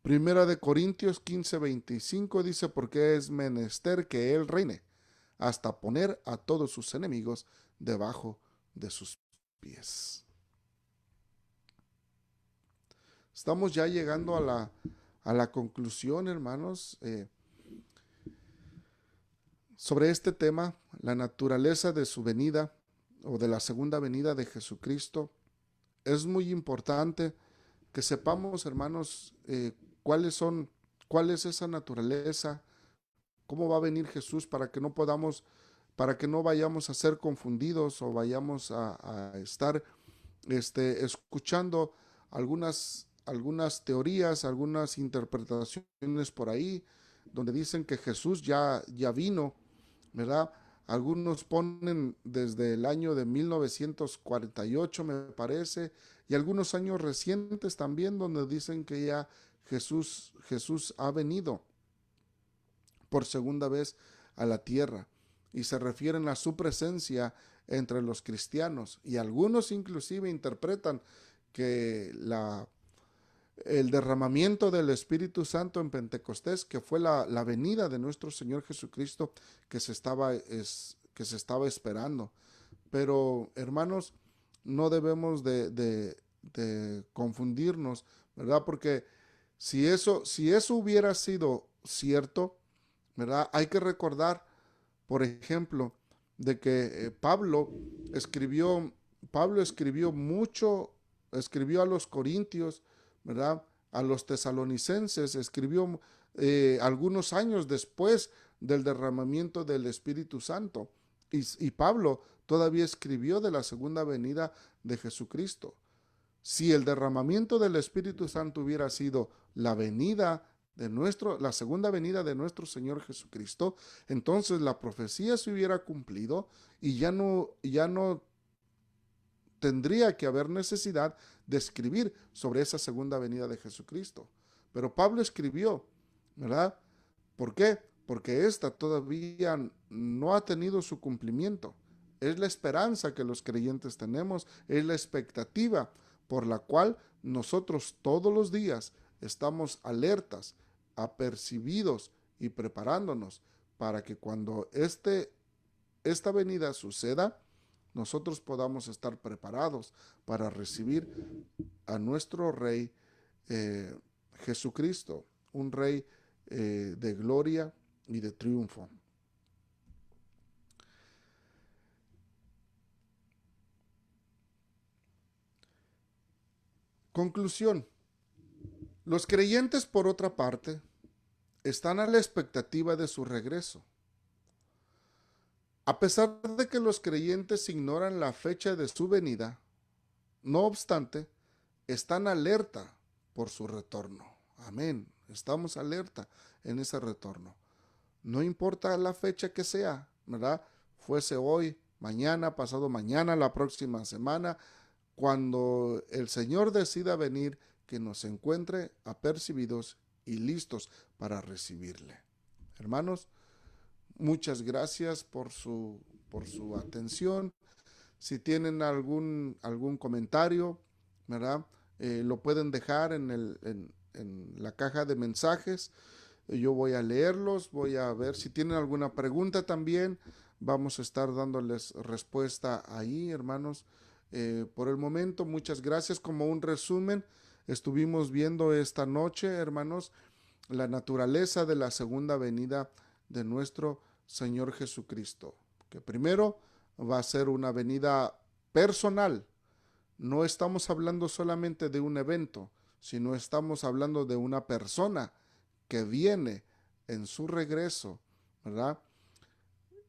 Primera de Corintios 15, 25 dice: porque es menester que él reine hasta poner a todos sus enemigos debajo de sus pies. Estamos ya llegando a la conclusión, hermanos, sobre este tema, la naturaleza de su venida o de la segunda venida de Jesucristo. Es muy importante que sepamos, hermanos, cuál es esa naturaleza, cómo va a venir Jesús, para que no vayamos a ser confundidos o vayamos a estar escuchando algunas teorías, algunas interpretaciones por ahí, donde dicen que Jesús ya vino, ¿verdad? Algunos ponen desde el año de 1948, me parece, y algunos años recientes también, donde dicen que ya Jesús ha venido por segunda vez a la tierra, y se refieren a su presencia entre los cristianos, y algunos inclusive interpretan que el derramamiento del Espíritu Santo en Pentecostés, que fue la venida de nuestro Señor Jesucristo que se estaba esperando. Pero, hermanos, no debemos de confundirnos, ¿verdad? Porque si eso hubiera sido cierto, ¿verdad? Hay que recordar, por ejemplo, de que Pablo escribió mucho, escribió a los corintios, ¿verdad? A los tesalonicenses, escribió algunos años después del derramamiento del Espíritu Santo. Y Pablo todavía escribió de la segunda venida de Jesucristo. Si el derramamiento del Espíritu Santo hubiera sido la segunda venida de nuestro Señor Jesucristo, entonces la profecía se hubiera cumplido y ya no tendría que haber necesidad de escribir sobre esa segunda venida de Jesucristo. Pero Pablo escribió, ¿verdad? ¿Por qué? Porque esta todavía no ha tenido su cumplimiento. Es la esperanza que los creyentes tenemos, es la expectativa por la cual nosotros todos los días estamos alertas, apercibidos y preparándonos para que cuando esta venida suceda, nosotros podamos estar preparados para recibir a nuestro Rey Jesucristo, un Rey de gloria y de triunfo. Conclusión. Los creyentes, por otra parte, están a la expectativa de su regreso. A pesar de que los creyentes ignoran la fecha de su venida, no obstante, están alerta por su retorno. Amén. Estamos alerta en ese retorno. No importa la fecha que sea, ¿verdad? Fuese hoy, mañana, pasado mañana, la próxima semana, cuando el Señor decida venir, que nos encuentre apercibidos y listos para recibirle. Hermanos, muchas gracias por su atención. Si tienen algún comentario, ¿verdad? Lo pueden dejar en la caja de mensajes. Yo voy a leerlos, voy a ver si tienen alguna pregunta también. Vamos a estar dándoles respuesta ahí, hermanos. Por el momento, muchas gracias. Como un resumen, estuvimos viendo esta noche, hermanos, la naturaleza de la segunda venida de nuestro Señor Jesucristo, que primero va a ser una venida personal. No estamos hablando solamente de un evento, sino estamos hablando de una persona que viene en su regreso, ¿verdad?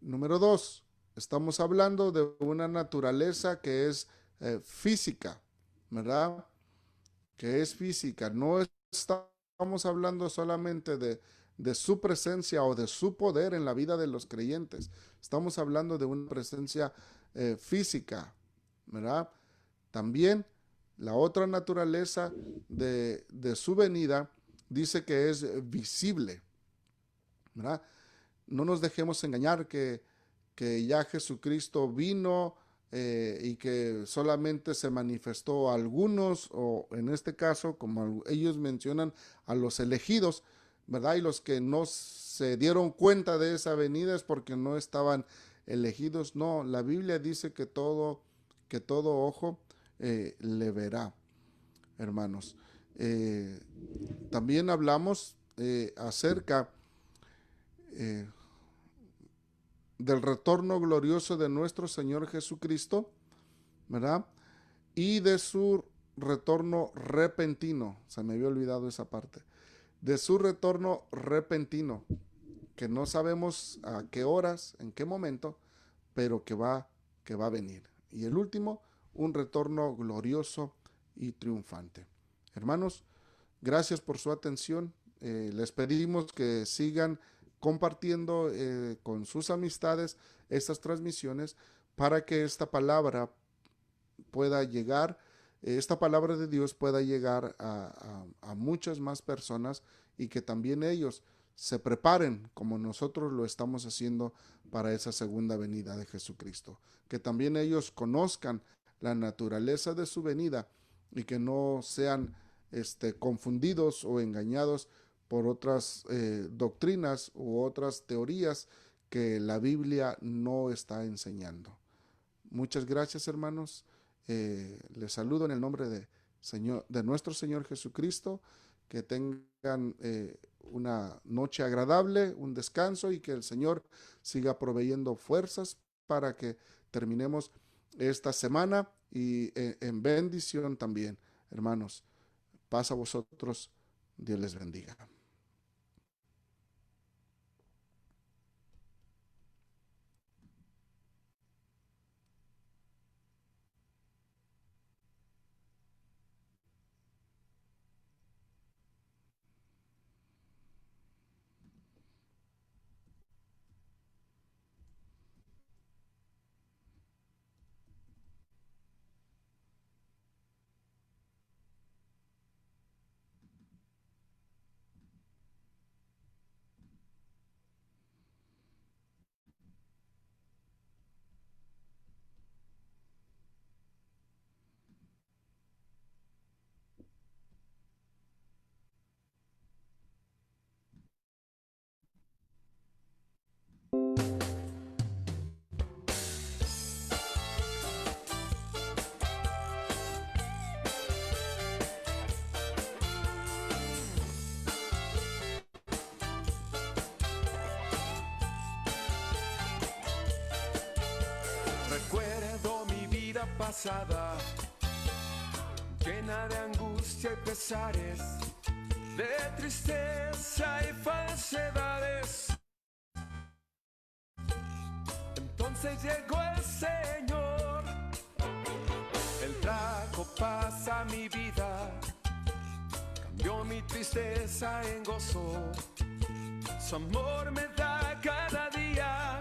Número 2, estamos hablando de una naturaleza que es física, ¿verdad? Que es física. No estamos hablando solamente de su presencia o de su poder en la vida de los creyentes. Estamos hablando de una presencia física, ¿verdad? También la otra naturaleza de su venida dice que es visible, ¿verdad? No nos dejemos engañar que ya Jesucristo vino y que solamente se manifestó a algunos, o en este caso, como ellos mencionan, a los elegidos, ¿verdad? Y los que no se dieron cuenta de esa venida es porque no estaban elegidos. No, la Biblia dice que todo ojo le verá, hermanos. También hablamos acerca del retorno glorioso de nuestro Señor Jesucristo, ¿verdad? Y de su retorno repentino. Se me había olvidado esa parte. De su retorno repentino, que no sabemos a qué horas, en qué momento, pero que va a venir. Y el último, un retorno glorioso y triunfante. Hermanos, gracias por su atención. Les pedimos que sigan compartiendo con sus amistades estas transmisiones para que esta palabra pueda llegar, esta palabra de Dios pueda llegar a muchas más personas y que también ellos se preparen como nosotros lo estamos haciendo para esa segunda venida de Jesucristo. Que también ellos conozcan la naturaleza de su venida y que no sean confundidos o engañados por otras doctrinas u otras teorías que la Biblia no está enseñando. Muchas gracias, hermanos. Les saludo en el nombre de nuestro Señor Jesucristo. Que tengan una noche agradable, un descanso, y que el Señor siga proveyendo fuerzas para que terminemos esta semana y en bendición también, hermanos. Paz a vosotros. Dios les bendiga. pasada, llena de angustia y pesares, de tristeza y falsedades. Entonces llegó el Señor, Él trajo paz a mi vida, cambió mi tristeza en gozo. Su amor me da cada día,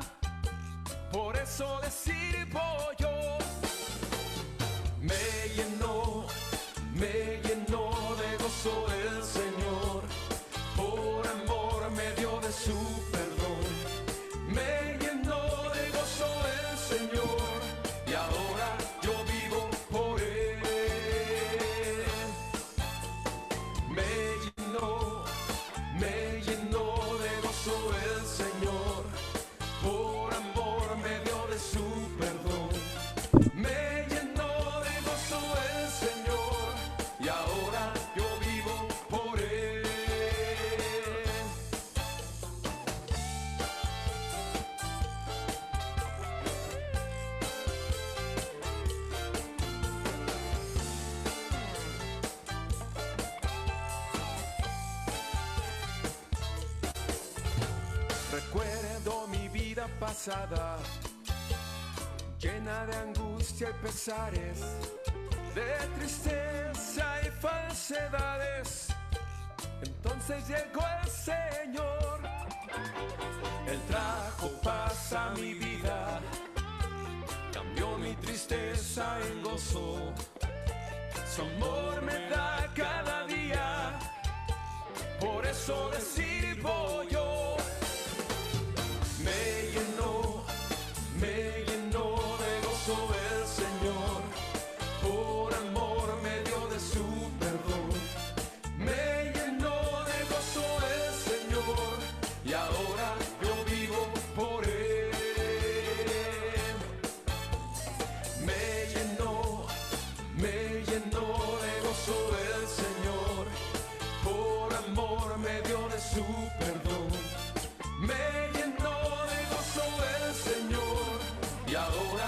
por eso le sirvo yo. Me llenó de gozo el Señor, por amor me dio de su perdón. Me llenó de gozo el Señor, y ahora yo vivo por Él. Me llenó de gozo el Señor, por amor me dio de su perdón. Me llenó de gozo el Señor, y ahora yo vivo por Él. Recuerdo mi vida pasada, llena de angustia y pesares, de tristeza y falsedades. Entonces llegó el Señor, Él trajo paz a mi vida, cambió mi tristeza en gozo. Su amor me da cada día, por eso le sirvo yo. Me llenó de gozo el Señor, por amor me dio de su perdón. Me llenó de gozo el Señor, y ahora yo vivo por Él. Me llenó de gozo el Señor, por amor me dio de su perdón. Me llenó de gozo el Señor, y ahora